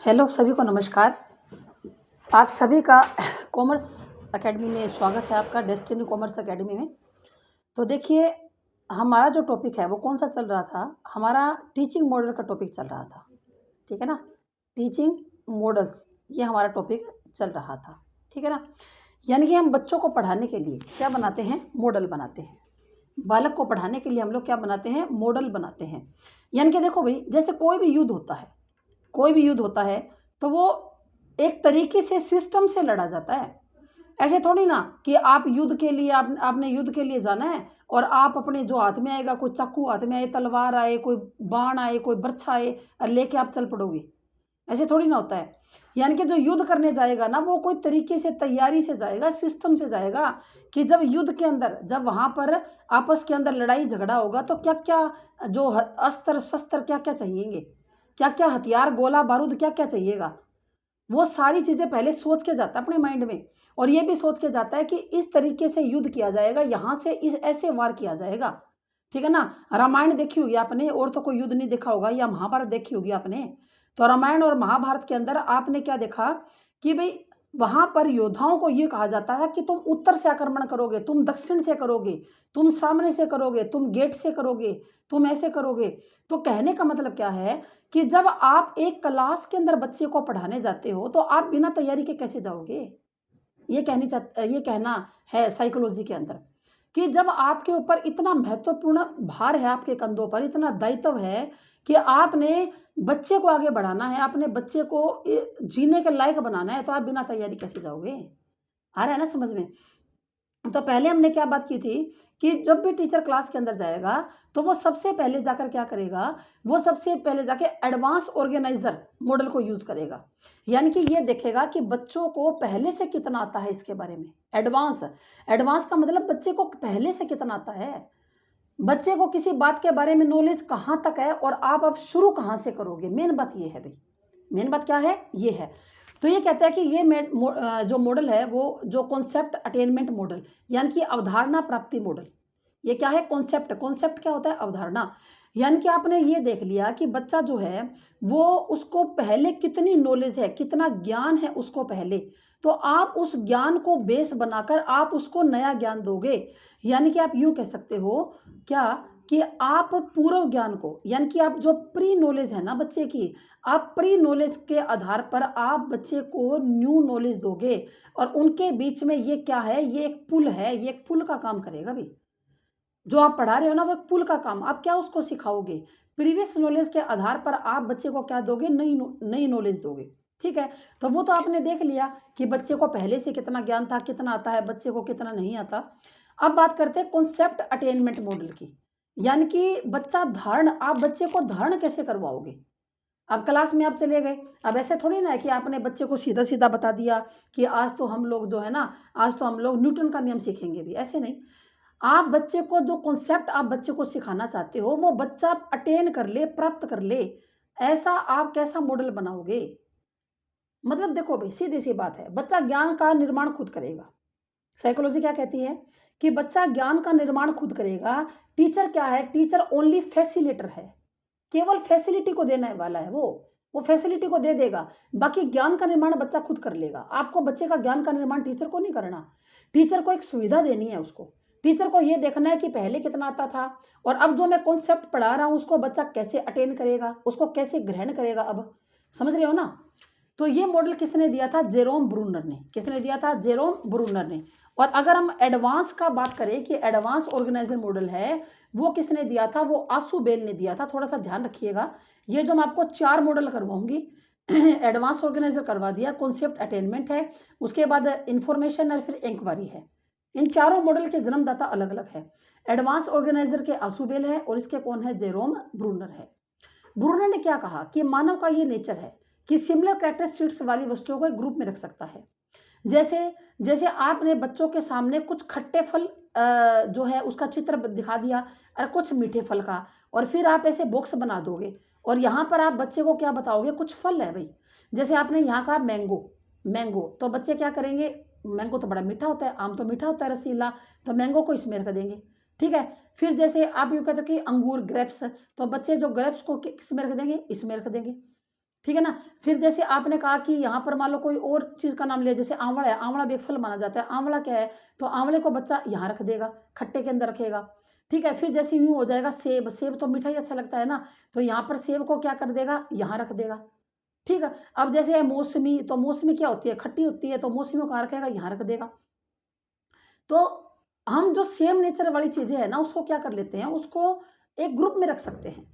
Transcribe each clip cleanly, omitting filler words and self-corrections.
Hello सभी को नमस्कार। आप सभी का कॉमर्स एकेडमी में स्वागत है, आपका डेस्टिनी कॉमर्स एकेडमी में। तो देखिए, हमारा जो टॉपिक है वो कौन सा चल रहा था, हमारा टीचिंग मॉडल का टॉपिक चल रहा था। ठीक है ना, टीचिंग मॉडल्स, ये हमारा टॉपिक चल रहा था। ठीक है ना, यानी कि हम बच्चों को पढ़ाने के लिए क्या बनाते हैं, मॉडल बनाते हैं। बालक को पढ़ाने के लिए हम लोग क्या बनाते हैं, मॉडल बनाते हैं। यानी कि देखो भाई, जैसे कोई भी युद्ध होता है, कोई भी युद्ध होता है तो वो एक तरीके से सिस्टम से लड़ा जाता है। ऐसे थोड़ी ना कि आप युद्ध के लिए आपने युद्ध के लिए जाना है और आप अपने जो हाथ में आएगा, कोई चाकू हाथ में आए, तलवार आए, कोई बाण आए, कोई बर्छा आए और लेके आप चल पड़ोगे। ऐसे थोड़ी ना होता है। यानी कि जो युद्ध करने जाएगा ना, वो कोई तरीके से तैयारी से जाएगा, सिस्टम से जाएगा कि जब युद्ध के अंदर, जब वहाँ पर आपस के अंदर लड़ाई झगड़ा होगा तो क्या क्या जो अस्त्र शस्त्र क्या क्या चाहिएंगे, क्या क्या हथियार, गोला बारूद क्या क्या चाहिएगा, वो सारी चीज़ें पहले सोच के जाता है अपने माइंड में। और ये भी सोच के जाता है कि इस तरीके से युद्ध किया जाएगा, यहाँ से इस ऐसे वार किया जाएगा। ठीक है ना, रामायण देखी होगी आपने, और तो कोई युद्ध नहीं देखा होगा, या महाभारत देखी होगी आपने। तो रामायण और महाभारत के अंदर आपने क्या देखा कि भाई वहां पर योद्धाओं को ये कहा जाता है कि तुम उत्तर से आक्रमण करोगे, तुम दक्षिण से करोगे, तुम सामने से करोगे, तुम गेट से करोगे, तुम ऐसे करोगे। तो कहने का मतलब क्या है कि जब आप एक क्लास के अंदर बच्चे को पढ़ाने जाते हो तो आप बिना तैयारी के कैसे जाओगे। ये कहना है साइकोलॉजी के अंदर कि जब आपके ऊपर इतना महत्वपूर्ण भार है, आपके कंधों पर इतना दायित्व है कि आपने बच्चे को आगे बढ़ाना है, अपने बच्चे को जीने के लायक बनाना है, तो आप बिना तैयारी कैसे जाओगे। आ रहा है ना समझ में। तो पहले हमने क्या बात की थी कि जब भी टीचर क्लास के अंदर जाएगा तो वो सबसे पहले जाकर क्या करेगा, वो सबसे पहले जाके एडवांस ऑर्गेनाइजर मॉडल को यूज करेगा। यानी कि ये देखेगा कि बच्चों को पहले से कितना आता है इसके बारे में। एडवांस, एडवांस का मतलब बच्चे को पहले से कितना आता है, बच्चे को किसी बात के बारे में नॉलेज कहाँ तक है और आप अब शुरू कहाँ से करोगे। मेन बात ये है भाई, मेन बात क्या है, ये है। तो ये कहता है कि ये जो मॉडल है वो जो कॉन्सेप्ट अटेनमेंट मॉडल, यानी कि अवधारणा प्राप्ति मॉडल। ये क्या है, कॉन्सेप्ट। कॉन्सेप्ट क्या होता है, अवधारणा। यानी कि आपने ये देख लिया कि बच्चा जो है वो, उसको पहले कितनी नॉलेज है, कितना ज्ञान है उसको पहले, तो आप उस ज्ञान को बेस बनाकर आप उसको नया ज्ञान दोगे। यानी कि आप यूं कह सकते हो क्या, कि आप पूर्व ज्ञान को, यानी कि आप जो प्री नॉलेज है ना बच्चे की, आप प्री नॉलेज के आधार पर आप बच्चे को न्यू नॉलेज दोगे। और उनके बीच में ये क्या है, ये एक पुल है, ये एक पुल का काम करेगा भी। जो आप पढ़ा रहे हो ना वो एक पुल का काम, आप क्या उसको सिखाओगे, प्रीवियस नॉलेज के आधार पर आप बच्चे को क्या दोगे, नई नॉलेज दोगे। ठीक है, तो वो तो आपने देख लिया कि बच्चे को पहले से कितना ज्ञान था, कितना आता है, बच्चे को कितना नहीं आता। अब बात करते हैं कॉन्सेप्ट अटेनमेंट मॉडल की। यानी कि बच्चा धारण, आप बच्चे को धारण कैसे करवाओगे। अब क्लास में आप चले गए, अब ऐसे थोड़ी ना है कि आपने बच्चे को सीधा सीधा बता दिया कि आज तो हम लोग जो है ना, आज तो हम लोग न्यूटन का नियम सीखेंगे भी, ऐसे नहीं। आप बच्चे को जो कॉन्सेप्ट आप बच्चे को सिखाना चाहते हो वो बच्चा अटेन कर ले, प्राप्त कर ले, ऐसा आप कैसा मॉडल बनाओगे। मतलब देखो भाई, सीधी सी बात है, बच्चा ज्ञान का निर्माण खुद करेगा। साइकोलॉजी क्या कहती है कि बच्चा ज्ञान का निर्माण खुद करेगा। टीचर क्या है, टीचर ओनली फैसिलिटेटर है, केवल फैसिलिटी को देने वाला है। वो फैसिलिटी को दे देगा, बाकी ज्ञान का निर्माण बच्चा खुद कर लेगा। आपको बच्चे का ज्ञान का निर्माण टीचर को नहीं करना। टीचर को एक सुविधा देनी है उसको। टीचर को ये देखना है कि पहले कितना आता था और अब जो मैं कॉन्सेप्ट पढ़ा रहा हूँ उसको बच्चा कैसे अटेन करेगा, उसको कैसे ग्रहण करेगा। अब समझ रहे हो ना। तो ये मॉडल किसने दिया था, जेरोम ब्रूनर ने। किसने दिया था, जेरोम ब्रूनर ने। और अगर हम एडवांस का बात करें कि एडवांस ऑर्गेनाइजर मॉडल है, वो किसने दिया था, वो आसू बेल ने दिया था। थोड़ा सा ध्यान रखिएगा, ये जो मैं आपको 4 मॉडल करवाऊंगी एडवांस ऑर्गेनाइजर करवा दिया, कॉन्सेप्ट अटेनमेंट है, उसके बाद इंफॉर्मेशन और फिर इंक्वायरी है। इन चारों मॉडल के जन्मदाता अलग अलग है। एडवांस ऑर्गेनाइजर के आसू बेल है और इसके कौन है, जेरोम ब्रूनर है। ब्रूनर ने क्या कहा कि मानव का ये नेचर है कि सिमिलर कैरेक्टरिस्टिक्स वाली वस्तुओं को एक ग्रुप में रख सकता है। जैसे जैसे आपने बच्चों के सामने कुछ खट्टे फल जो है उसका चित्र दिखा दिया और कुछ मीठे फल का, और फिर आप ऐसे बॉक्स बना दोगे और यहाँ पर आप बच्चे को क्या बताओगे, कुछ फल है भाई। जैसे आपने यहाँ कहा मैंगो, मैंगो तो बच्चे क्या करेंगे, मैंगो तो बड़ा मीठा होता है, आम तो मीठा होता है रसीला, तो मैंगो को इसमें रख देंगे। ठीक है, फिर जैसे आप यूँ कहते हो कि अंगूर, ग्रेप्स, तो बच्चे जो ग्रेप्स को किस में रख देंगे, इसमें रख देंगे। ठीक है ना? फिर जैसे आपने कहा कि यहाँ पर मान लो कोई और चीज़ का नाम लिया, जैसे आँवला है, आँवला भी एक फल माना जाता है। आँवला क्या है? तो आँवले को बच्चा यहाँ रख देगा, खट्टे के अंदर रखेगा। ठीक है? फिर जैसे यूँ हो जाएगा सेब, सेब तो मीठा ही अच्छा लगता है ना, तो यहाँ पर सेब को क्या कर देगा? यहाँ रख देगा। ठीक है? अब जैसे है मौसमी, तो मौसमी क्या होती है? खट्टी होती है, तो मौसमी को कहाँ रखेगा? यहाँ रख देगा। तो हम जो सेम नेचर वाली चीज़ें हैं ना, उसको क्या कर लेते हैं? उसको एक ग्रुप में रख सकते हैं।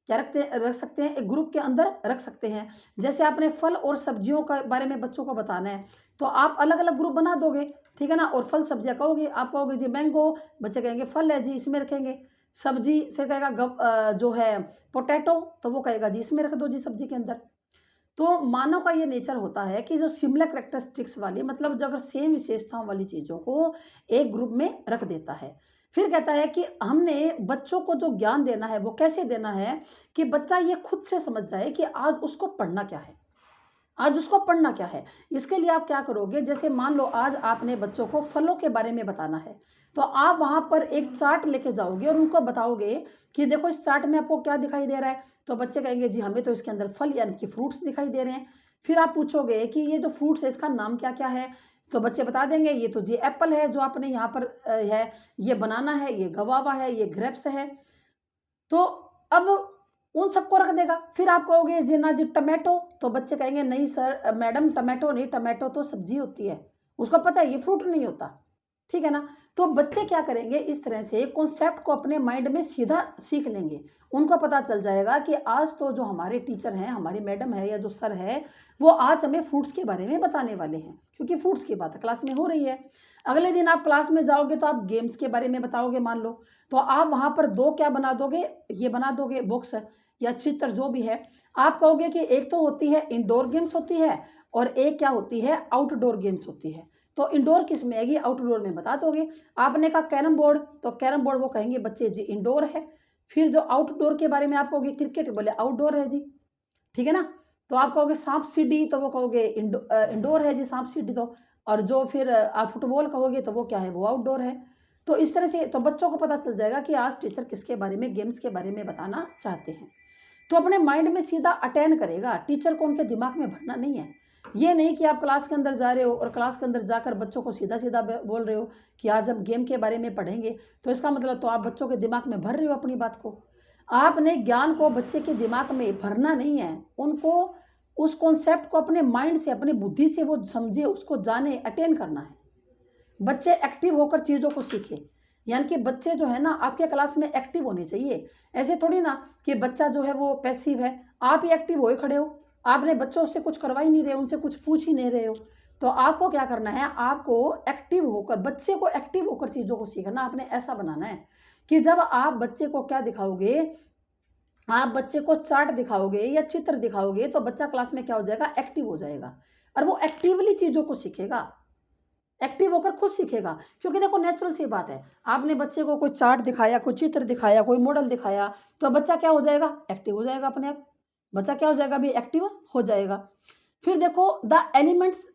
क्या रख सकते हैं? एक ग्रुप के अंदर रख सकते हैं। जैसे आपने फल और सब्जियों के बारे में बच्चों को बताना है, तो आप अलग-अलग ग्रुप बना दोगे, ठीक है ना? और फल सब्जियाँ कहोगे, आप कहोगे जी मैंगो, बच्चे कहेंगे फल है जी, इसमें रखेंगे। सब्जी फिर कहेगा जो है पोटैटो, तो वो कहेगा जी इसमें रख दो जी सब्जी के अंदर। तो मानव का ये नेचर होता है कि जो सिमिलर कैरेक्टरिस्टिक्स वाली, मतलब जो अगर सेम विशेषताओं वाली चीज़ों को एक ग्रुप में रख देता है। फिर कहता है कि हमने बच्चों को जो ज्ञान देना है वो कैसे देना है कि बच्चा ये खुद से समझ जाए कि आज उसको पढ़ना क्या है, आज उसको पढ़ना क्या है। इसके लिए आप क्या करोगे, जैसे मान लो आज आपने बच्चों को फलों के बारे में बताना है, तो आप वहाँ पर एक चार्ट लेके जाओगे और उनको बताओगे कि देखो इस चार्ट में आपको क्या दिखाई दे रहा है, तो बच्चे कहेंगे जी हमें तो इसके अंदर फल यानी कि फ्रूट्स दिखाई दे रहे हैं। फिर आप पूछोगे कि ये जो फ्रूट्स है इसका नाम क्या क्या है, तो बच्चे बता देंगे ये तो जी एप्पल है जो आपने यहाँ पर है, ये बनाना है, ये गवावा है, ये ग्रेप्स है। तो अब उन सबको रख देगा। फिर आप कहोगे जी ना जी टमाटो, तो बच्चे कहेंगे नहीं सर मैडम टमाटो नहीं, टमाटो तो सब्जी होती है, उसको पता है ये फ्रूट नहीं होता। ठीक है ना? तो बच्चे क्या करेंगे, इस तरह से कॉन्सेप्ट को अपने माइंड में सीधा सीख लेंगे। उनको पता चल जाएगा कि आज तो जो हमारे टीचर हैं, हमारी मैडम है या जो सर है, वो आज हमें फ्रूट्स के बारे में बताने वाले हैं, क्योंकि फ्रूट्स की बात क्लास में हो रही है। अगले दिन आप क्लास में जाओगे तो आप गेम्स के बारे में बताओगे मान लो, तो आप वहाँ पर 2 क्या बना दोगे, ये बना दोगे बॉक्स या चित्र जो भी है। आप कहोगे कि एक तो होती है इंडोर गेम्स होती है और एक क्या होती है आउटडोर गेम्स होती है। तो इंडोर किस में आएगी, आउटडोर में बता दोगे। आपने कहा कैरम बोर्ड, तो कैरम बोर्ड वो कहेंगे बच्चे जी इंडोर है। फिर जो आउटडोर के बारे में आप कहोगे क्रिकेट, बोले आउटडोर है जी, ठीक है ना? तो आप कहोगे सांप सीढ़ी, तो वो कहोगे इंडोर है जी सांप सीढ़ी तो। और जो फिर आप फुटबॉल कहोगे तो वो क्या है, वो आउटडोर है। तो इस तरह से तो बच्चों को पता चल जाएगा कि आज टीचर किसके बारे में, गेम्स के बारे में बताना चाहते हैं। तो अपने माइंड में सीधा अटेन करेगा, टीचर को उनके दिमाग में भरना नहीं है। ये नहीं कि आप क्लास के अंदर जा रहे हो और क्लास के अंदर जाकर बच्चों को सीधा सीधा बोल रहे हो कि आज हम गेम के बारे में पढ़ेंगे, तो इसका मतलब तो आप बच्चों के दिमाग में भर रहे हो अपनी बात को। आपने ज्ञान को बच्चे के दिमाग में भरना नहीं है, उनको उस कॉन्सेप्ट को अपने माइंड से, अपनी बुद्धि से वो समझे, उसको जाने, अटेन करना है। बच्चे एक्टिव होकर चीज़ों को सीखें। यानी कि बच्चे जो है ना आपके क्लास में एक्टिव होने चाहिए। ऐसे थोड़ी ना कि बच्चा जो है वो पैसिव है, आप ही एक्टिव होए खड़े हो। आपने बच्चों से कुछ करवा ही नहीं रहे, उनसे कुछ पूछ ही नहीं रहे हो। तो आपको क्या करना है, आपको एक्टिव होकर, बच्चे को एक्टिव होकर चीज़ों को सीखना आपने ऐसा बनाना है कि जब आप बच्चे को क्या दिखाओगे, आप बच्चे को चार्ट दिखाओगे या चित्र दिखाओगे तो बच्चा क्लास में क्या हो जाएगा, एक्टिव हो जाएगा और वो एक्टिवली चीज़ों को सीखेगा, एक्टिव होकर खुद सीखेगा। क्योंकि देखो नेचुरल सी बात है, आपने बच्चे को कोई चार्ट दिखाया, कोई चित्र दिखाया, कोई मॉडल दिखाया, तो बच्चा क्या हो जाएगा, एक्टिव हो जाएगा अपने आप। बच्चा क्या हो जाएगा, अभी एक्टिव हो जाएगा। फिर देखो the elements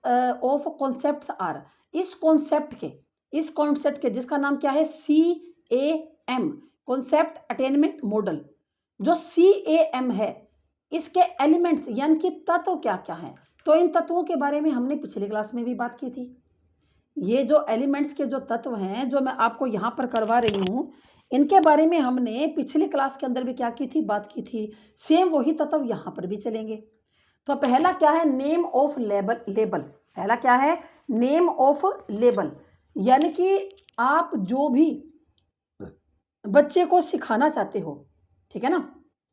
of concepts are, इस कॉन्सेप्ट के जिसका नाम क्या है, CAM, कॉन्सेप्ट अटेनमेंट मॉडल। जो CAM है, इसके एलिमेंट्स यानी कि तत्व क्या क्या हैं, तो इन तत्वों के बारे में हमने पिछली क्लास में भी बात की थी। ये जो एलिमेंट्स के जो तत्व हैं, जो मैं आपको यहाँ पर करवा रही हूँ, इनके बारे में हमने पिछली क्लास के अंदर भी क्या की थी, बात की थी। सेम वही तत्व यहाँ पर भी चलेंगे। तो पहला क्या है, नेम ऑफ लेबल। पहला क्या है, नेम ऑफ लेबल, यानी कि आप जो भी बच्चे को सिखाना चाहते हो, ठीक है ना,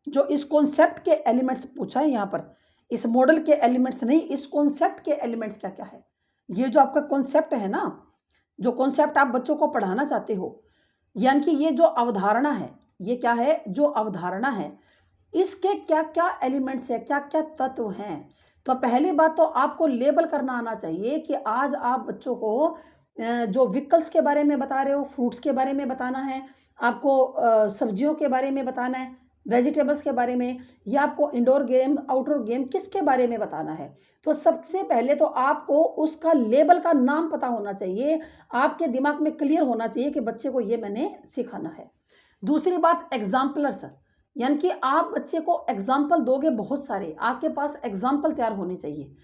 जो इस कॉन्सेप्ट के एलिमेंट्स पूछा है यहाँ पर, इस मॉडल के एलिमेंट्स नहीं, इस कॉन्सेप्ट के एलिमेंट्स क्या क्या है। ये जो आपका कॉन्सेप्ट है ना, जो कॉन्सेप्ट आप बच्चों को पढ़ाना चाहते हो, यानी कि ये जो अवधारणा है, ये क्या है, जो अवधारणा है, इसके क्या क्या एलिमेंट्स है, क्या क्या तत्व हैं। तो पहली बात तो आपको लेबल करना आना चाहिए कि आज आप बच्चों को जो व्हीकल्स के बारे में बता रहे हो, फ्रूट्स के बारे में बताना है, आपको सब्जियों के बारे में बताना है, वेजिटेबल्स के बारे में, या आपको इंडोर गेम, आउटडोर गेम किसके बारे में बताना है। तो सबसे पहले तो आपको उसका लेबल का नाम पता होना चाहिए, आपके दिमाग में क्लियर होना चाहिए कि बच्चे को ये मैंने सिखाना है। दूसरी बात एग्जाम्पलर्स, यानी कि आप बच्चे को एग्जाम्पल दोगे बहुत सारे, आपके पास एग्जाम्पल तैयार होने चाहिए।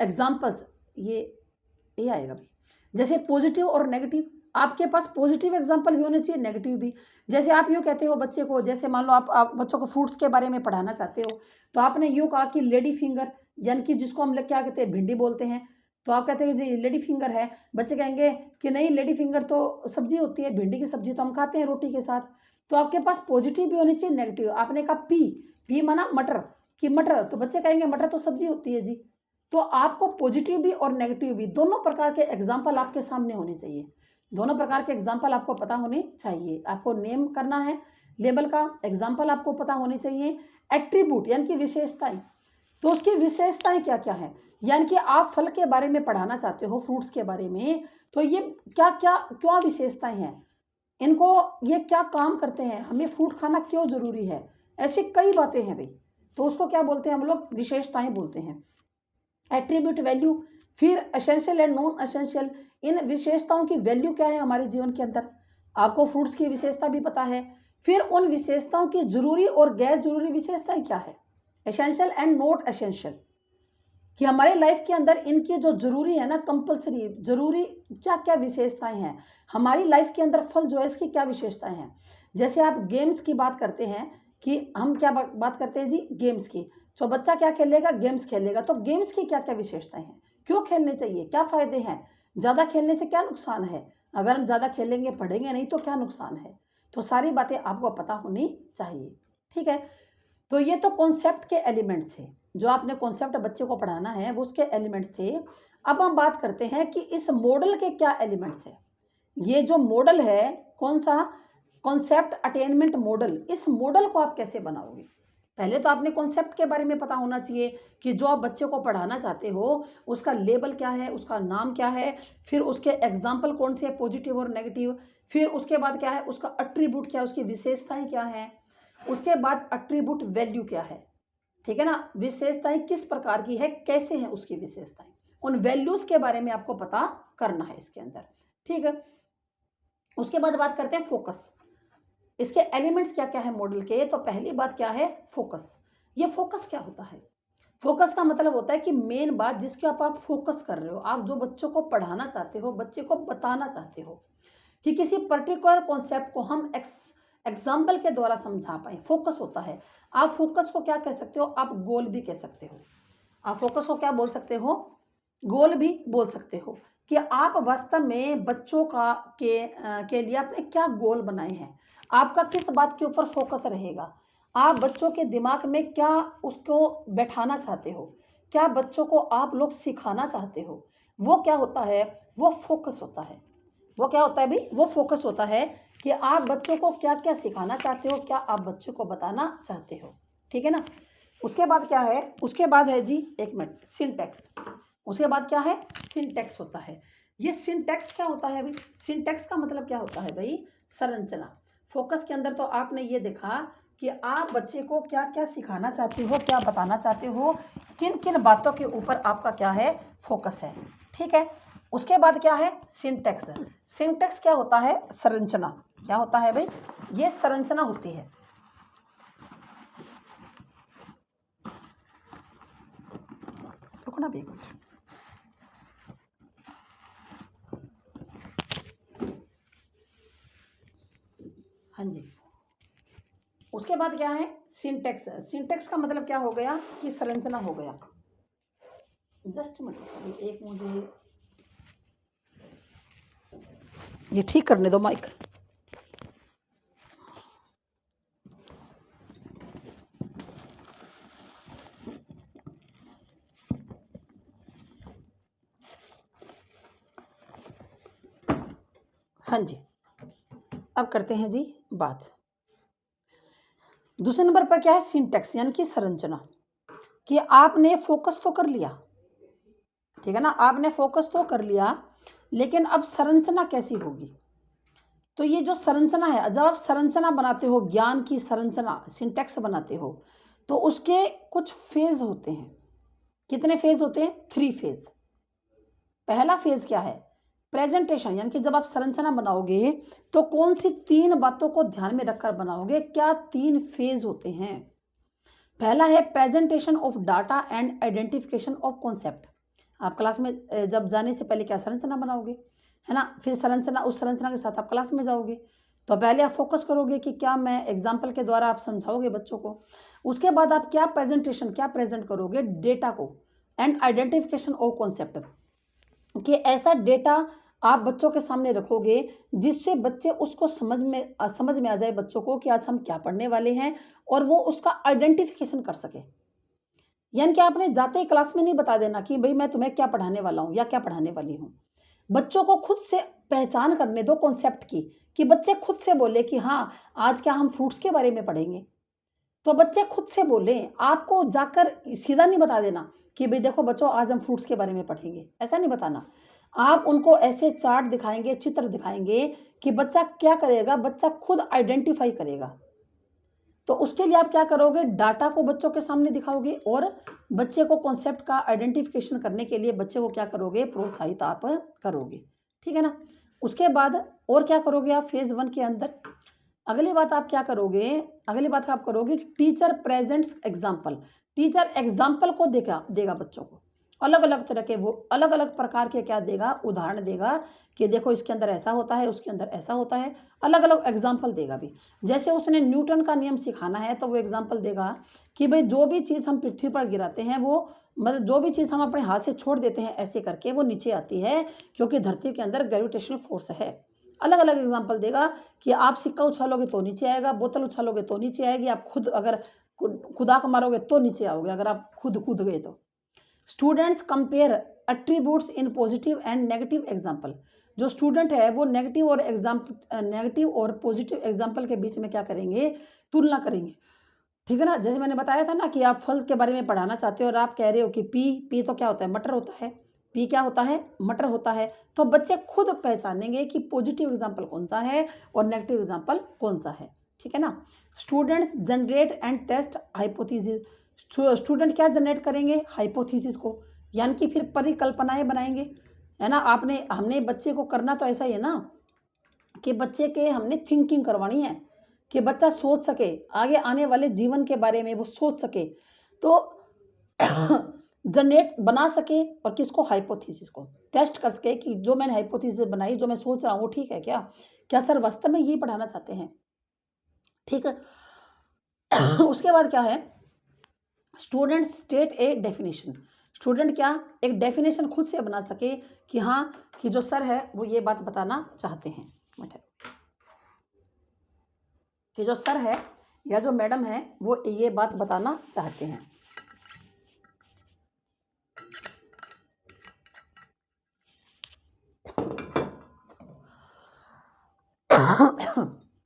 एग्जाम्पल्स ये आएगा भाई, जैसे पॉजिटिव और नेगेटिव, आपके पास पॉजिटिव एग्जाम्पल भी होने चाहिए, नेगेटिव भी। जैसे आप यूँ कहते हो बच्चे को, जैसे मान लो आप बच्चों को फ्रूट्स के बारे में पढ़ाना चाहते हो, तो आपने यूँ कहा कि लेडी फिंगर, यानी कि जिसको हम लोग क्या कहते हैं, भिंडी बोलते हैं, तो आप कहते हैं जी लेडी फिंगर है। बच्चे कहेंगे कि नहीं, लेडी फिंगर तो सब्जी होती है, भिंडी की सब्जी तो हम खाते हैं रोटी के साथ। तो आपके पास पॉजिटिव भी होनी चाहिए, नेगेटिव। आपने कहा पी, पी माना मटर, कि मटर, तो बच्चे कहेंगे मटर तो सब्जी होती है जी। तो आपको पॉजिटिव भी और नेगेटिव भी दोनों प्रकार के एग्जाम्पल आपके सामने होने चाहिए, दोनों प्रकार के एग्जाम्पल आपको पता होने चाहिए। आपको नेम करना है लेबल का, एग्जाम्पल आपको पता होने चाहिए। एट्रीब्यूट यानी कि विशेषताएं, तो उसकी विशेषताएं क्या क्या है, यानी कि आप फल के बारे में पढ़ाना चाहते हो, फ्रूट्स के बारे में, तो ये क्या क्या क्या विशेषताएं हैं, इनको ये क्या काम करते हैं, हमें फ्रूट खाना क्यों ज़रूरी है, ऐसी कई बातें हैं भाई। तो उसको क्या बोलते हैं हम लोग, विशेषताएं बोलते हैं। एट्रीब्यूट वैल्यू, फिर एसेंशियल एंड नॉन एसेंशियल, इन विशेषताओं की वैल्यू क्या है हमारे जीवन के अंदर, आपको फ्रूट्स की विशेषता भी पता है। फिर उन विशेषताओं की जरूरी और गैर जरूरी विशेषताएं क्या है, एसेंशियल एंड नॉट एसेंशियल, कि हमारे लाइफ के अंदर इनकी जो जरूरी है ना, कंपलसरी जरूरी क्या क्या विशेषताएं हैं हमारी लाइफ के अंदर। फल जो है इसकी क्या विशेषताएं हैं, जैसे आप गेम्स की बात करते हैं, कि हम क्या बात करते हैं जी, गेम्स की। तो बच्चा क्या खेलेगा, गेम्स खेलेगा, तो गेम्स की क्या क्या विशेषताएं हैं, क्यों खेलने चाहिए, क्या फ़ायदे हैं, ज़्यादा खेलने से क्या नुकसान है, अगर हम ज़्यादा खेलेंगे पढ़ेंगे नहीं तो क्या नुकसान है, तो सारी बातें आपको पता होनी चाहिए। ठीक है, तो ये तो कॉन्सेप्ट के एलिमेंट्स थे, जो आपने कॉन्सेप्ट बच्चे को पढ़ाना है वो उसके एलिमेंट्स थे। अब हम बात करते हैं कि इस मॉडल के क्या एलिमेंट्स हैं। ये जो मॉडल है, कौन सा, कॉन्सेप्ट अटेनमेंट मॉडल, इस मॉडल को आप कैसे बनाओगे। पहले तो आपने कॉन्सेप्ट के बारे में पता होना चाहिए, कि जो आप बच्चे को पढ़ाना चाहते हो उसका लेबल क्या है, उसका नाम क्या है, फिर उसके एग्जाम्पल कौन से हैं, पॉजिटिव और नेगेटिव, फिर उसके बाद क्या है, उसका अट्रीब्यूट क्या है, उसकी विशेषताएं क्या हैं, उसके बाद अट्रीब्यूट वैल्यू क्या है। ठीक है ना, विशेषताएं किस प्रकार की है, कैसे हैं उसकी विशेषताएं, उन वैल्यूज के बारे में आपको पता करना है इसके अंदर। ठीक है, उसके बाद बात करते हैं फोकस, इसके एलिमेंट्स क्या क्या है मॉडल के। तो पहली बात क्या है, फोकस। ये फोकस क्या होता है, फोकस का मतलब होता है कि मेन बात जिसके आप फोकस कर रहे हो, आप जो बच्चों को पढ़ाना चाहते हो, बच्चे को बताना चाहते हो, कि किसी पर्टिकुलर कॉन्सेप्ट को हम एग्जाम्पल के द्वारा समझा पाए, फोकस होता है। आप फोकस को क्या कह सकते हो, आप गोल भी कह सकते हो। आप फोकस को क्या बोल सकते हो, गोल भी बोल सकते हो, कि आप वास्तव में बच्चों के लिए आपने क्या गोल बनाए हैं, आपका किस बात के ऊपर फोकस रहेगा, आप बच्चों के दिमाग में क्या उसको बैठाना चाहते हो, क्या बच्चों को आप लोग सिखाना चाहते हो, वो क्या होता है, वो फोकस होता है। वो क्या होता है भाई, वो फोकस होता है, कि आप बच्चों को क्या क्या सिखाना चाहते हो, क्या आप बच्चों को बताना चाहते हो। ठीक है ना, उसके बाद क्या है, उसके बाद है जी, एक मिनट, सिंटैक्स। उसके बाद क्या है, सिंटैक्स होता है। ये सिंटैक्स क्या होता है भाई, सिंटैक्स का मतलब क्या होता है भाई, संरचना। फोकस के अंदर तो आपने ये देखा कि आप बच्चे को क्या क्या सिखाना चाहते हो, क्या बताना चाहते हो, किन किन बातों के ऊपर आपका क्या है, फोकस है। ठीक है, उसके बाद क्या है, सिंटैक्स। सिंटैक्स क्या होता है, संरचना। क्या होता है भाई, ये संरचना होती है। रुकना भी, हाँ जी। उसके बाद क्या है, सिंटैक्स। सिंटैक्स का मतलब क्या हो गया, कि संरचना हो गया। जस्ट मिनट, एक मुझे ये ठीक करने दो माइक। हाँ जी, अब करते हैं जी बात। दूसरे नंबर पर क्या है, सिंटैक्स यानी कि संरचना, कि आपने फोकस तो कर लिया, ठीक है ना, आपने फोकस तो कर लिया, लेकिन अब संरचना कैसी होगी। तो ये जो संरचना है, जब आप संरचना बनाते हो, ज्ञान की संरचना, सिंटैक्स बनाते हो, तो उसके कुछ फेज होते हैं। कितने फेज होते हैं, 3 फेज। पहला फेज क्या है, प्रेजेंटेशन यानी कि जब आप संरचना बनाओगे तो कौन सी 3 बातों को ध्यान में रखकर बनाओगे? क्या 3 फेज होते हैं? पहला है presentation of data and identification of concept. आप क्लास में जब जाने से पहले क्या संरचना बनाओगे, है ना? फिर संरचना, उस संरचना के साथ आप क्लास में जाओगे। तो पहले आप फोकस करोगे कि क्या मैं एग्जाम्पल के द्वारा आप समझाओगे बच्चों को। उसके बाद आप क्या प्रेजेंट करोगे? डेटा को एंड आइडेंटिफिकेशन ऑफ कॉन्सेप्ट, कि ऐसा डेटा आप बच्चों के सामने रखोगे जिससे बच्चे उसको समझ में आ जाए बच्चों को कि आज हम क्या पढ़ने वाले हैं, और वो उसका आइडेंटिफिकेशन कर सके। यानी कि आपने जाते ही क्लास में नहीं बता देना कि भाई मैं तुम्हें क्या पढ़ाने वाला हूँ या क्या पढ़ाने वाली हूँ। बच्चों को खुद से पहचान करने दो कॉन्सेप्ट की, कि बच्चे खुद से बोले कि हाँ, आज क्या हम फ्रूट्स के बारे में पढ़ेंगे। तो बच्चे खुद से बोलें, आपको जाकर सीधा नहीं बता देना कि भाई देखो बच्चों आज हम फ्रूट्स के बारे में पढ़ेंगे, ऐसा नहीं बताना। आप उनको ऐसे चार्ट दिखाएँगे, चित्र दिखाएँगे कि बच्चा क्या करेगा, बच्चा खुद आइडेंटिफ़ाई करेगा। तो उसके लिए आप क्या करोगे? डाटा को बच्चों के सामने दिखाओगे और बच्चे को कॉन्सेप्ट का आइडेंटिफिकेशन करने के लिए बच्चे को क्या करोगे? प्रोत्साहित आप करोगे। ठीक है ना? उसके बाद और क्या करोगे आप फेज़ 1 के अंदर? अगली बात आप करोगे कि teacher presents example. Teacher example को देगा बच्चों को। अलग-अलग तरह के, वो अलग-अलग प्रकार के क्या देगा? उदाहरण देगा कि देखो इसके अंदर ऐसा होता है, उसके अंदर ऐसा होता है। अलग-अलग एग्जाम्पल देगा भी। जैसे उसने न्यूटन का नियम सिखाना है तो वो एग्जाम्पल देगा कि भई जो भी चीज़ हम पृथ्वी पर गिराते हैं, वो मतलब जो भी चीज़ हम अपने हाथ से छोड़ देते हैं ऐसे करके, वो नीचे आती है, क्योंकि धरती के अंदर ग्रेविटेशनल फोर्स है। अलग-अलग एग्जाम्पल देगा कि आप सिक्का उछालोगे तो नीचे आएगा, बोतल उछालोगे तो नीचे आएगी, आप खुद अगर खुदाक मारोगे तो नीचे आओगे, अगर आप खुद कूद गए तो। Students compare attributes in positive and negative example. जो स्टूडेंट है वो नेगेटिव और पॉजिटिव एग्जाम्पल के बीच में क्या करेंगे? तुलना करेंगे। ठीक है ना? जैसे मैंने बताया था ना कि आप फल के बारे में पढ़ाना चाहते हो और आप कह रहे हो कि पी तो क्या होता है? मटर होता है। पी क्या होता है? मटर होता है। तो बच्चे खुद पहचानेंगे कि पॉजिटिव एग्जाम्पल कौन-सा है और नेगेटिव एग्जाम्पल कौन-सा है। ठीक है ना? Students generate and test hypothesis. Student क्या जनरेट करेंगे? हाइपोथेसिस को, यानी कि फिर परिकल्पनाएँ बनाएँगे। है ना? हमने बच्चे को करना तो ऐसा ही है ना कि बच्चे के हमने थिंकिंग करवानी है, कि बच्चा सोच सके, आगे आने वाले जीवन के बारे में वो सोच सके। तो जनरेट बना सके, और किसको? हाइपोथेसिस को। टेस्ट कर सके कि जो मैंने हाइपोथेसिस बनाई, जो मैं सोच रहा हूँ वो ठीक है क्या? क्या सर वास्तव में यही पढ़ाना चाहते हैं? ठीक है। उसके बाद क्या है? Student state a definition. Student क्या? एक डेफिनेशन खुद से बना सके कि हाँ, कि जो सर है वो ये बात बताना चाहते हैं। कि जो सर है या जो मैडम है वो ये बात बताना चाहते हैं।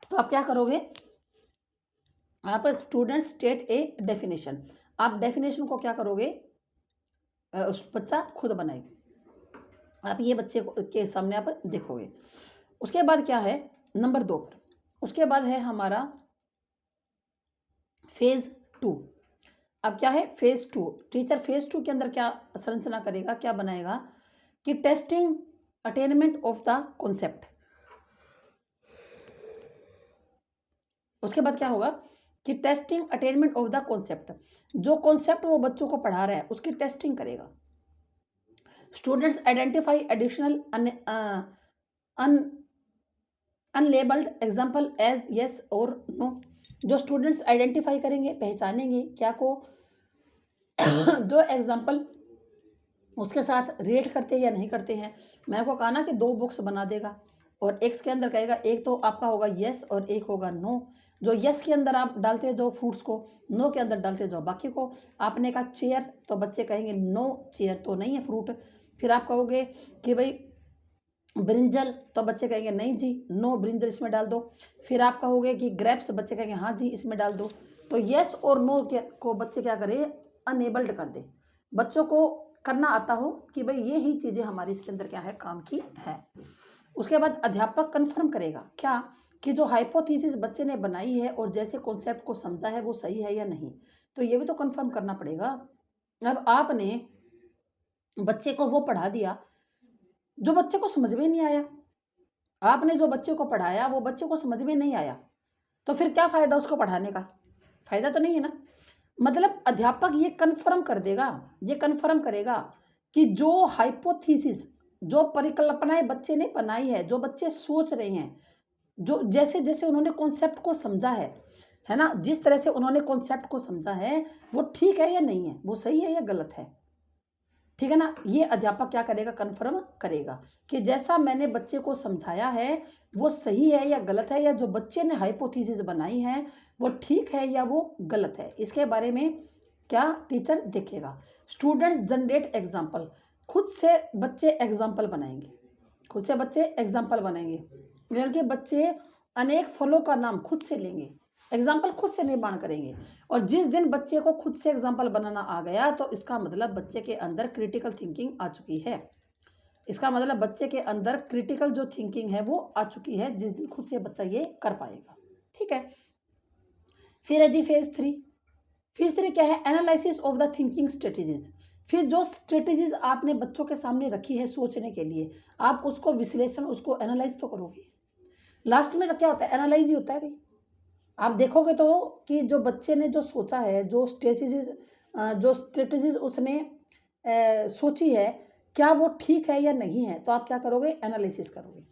तो आप क्या करोगे? आप स्टूडेंट स्टेट ए डेफिनेशन। आप डेफिनेशन को क्या करोगे? बच्चा खुद बनाए। आप ये बच्चे को के सामने आप देखोगे। उसके बाद क्या है? नंबर 2 पर। उसके बाद है हमारा फेज़ 2। अब क्या है? फेज़ 2। टीचर फेज़ 2 के अंदर क्या संरचना करेगा, क्या बनाएगा? कि testing attainment of the concept. उसके बाद क्या होगा? कि testing attainment of the concept. जो कॉन्सेप्ट वो बच्चों को पढ़ा रहा है उसकी टेस्टिंग करेगा। Students identify additional unlabelled example as yes और नो। जो स्टूडेंट्स आइडेंटिफाई करेंगे, पहचानेंगे क्या को, जो एग्जाम्पल उसके साथ रिलेट करते हैं या नहीं करते हैं। मैंने आपको कहा ना कि 2 बॉक्स बना देगा, और एक के अंदर कहेगा, एक तो आपका होगा येस और एक होगा नो। जो येस के अंदर आप डालते जाओ फ्रूट्स को, नो के अंदर डालते जाओ बाकी को। आपने कहा चेयर तो बच्चे कहेंगे नो, चेयर तो नहीं है फ्रूट। फिर आप कहोगे कि भाई ब्रिंजल, तो बच्चे कहेंगे नहीं जी, नो ब्रिंजल इसमें डाल दो। फिर आप कहोगे कि ग्रेप्स, बच्चे कहेंगे हाँ जी इसमें डाल दो। तो येस और नो को बच्चे क्या करें? अनेबल्ड कर दे। बच्चों को करना आता हो कि भाई ये ही चीज़ें हमारी इसके अंदर क्या है, काम की है। उसके बाद अध्यापक कन्फर्म करेगा क्या? कि जो हाइपोथेसिस बच्चे ने बनाई है और जैसे कॉन्सेप्ट को समझा है वो सही है या नहीं। तो ये भी तो कन्फर्म करना पड़ेगा। अब आपने बच्चे को वो पढ़ा दिया जो बच्चे को समझ में नहीं आया, आपने जो बच्चे को पढ़ाया वो बच्चे को समझ में नहीं आया, तो फिर क्या फ़ायदा उसको पढ़ाने का? फ़ायदा तो नहीं है ना। मतलब अध्यापक ये कन्फर्म कर देगा, ये कन्फर्म करेगा कि जो हाइपोथेसिस, जो परिकल्पनाएँ बच्चे ने बनाई है, जो बच्चे सोच रहे हैं, जो जैसे-जैसे उन्होंने कॉन्सेप्ट को समझा है ना? जिस तरह से उन्होंने कॉन्सेप्ट को समझा है, वो ठीक है या नहीं है? वो सही है या गलत है? ठीक है ना? ये अध्यापक क्या करेगा? कन्फर्म करेगा कि जैसा मैंने बच्चे को समझाया है, वो सही है या गलत है, या जो बच्चे ने हाइपोथेसिस बनाई है, वो ठीक है या वो गलत है। इसके बारे में क्या टीचर देखेगा। स्टूडेंट्स जनरेट एग्ज़ाम्पल, खुद से बच्चे एग्ज़ाम्पल बनाएँगे, खुद से बच्चे एग्ज़ाम्पल बनाएँगे। यानी कि बच्चे अनेक फलों का नाम खुद से लेंगे, एग्ज़ाम्पल खुद से निर्माण करेंगे। और जिस दिन बच्चे को खुद से एग्ज़ाम्पल बनाना आ गया, तो इसका मतलब बच्चे के अंदर क्रिटिकल थिंकिंग आ चुकी है। इसका मतलब बच्चे के अंदर क्रिटिकल जो थिंकिंग है वो आ चुकी है, जिस दिन खुद से बच्चा ये कर पाएगा। ठीक है? फिर है जी फेज़ 3। फेज़ 3 क्या है? Analysis of the thinking strategies. फिर जो स्ट्रेटजीज़ आपने बच्चों के सामने रखी है सोचने के लिए, आप उसको विश्लेषण, उसको एनालाइज़ तो करोगे। लास्ट में तो क्या होता है? एनालाइज़ ही होता है भई। आप देखोगे तो कि जो बच्चे ने जो सोचा है, जो स्ट्रेटजीज़ उसने सोची है, क्या वो ठीक है या नहीं है? तो आप क्या करोगे? एनालिसिस करोगे।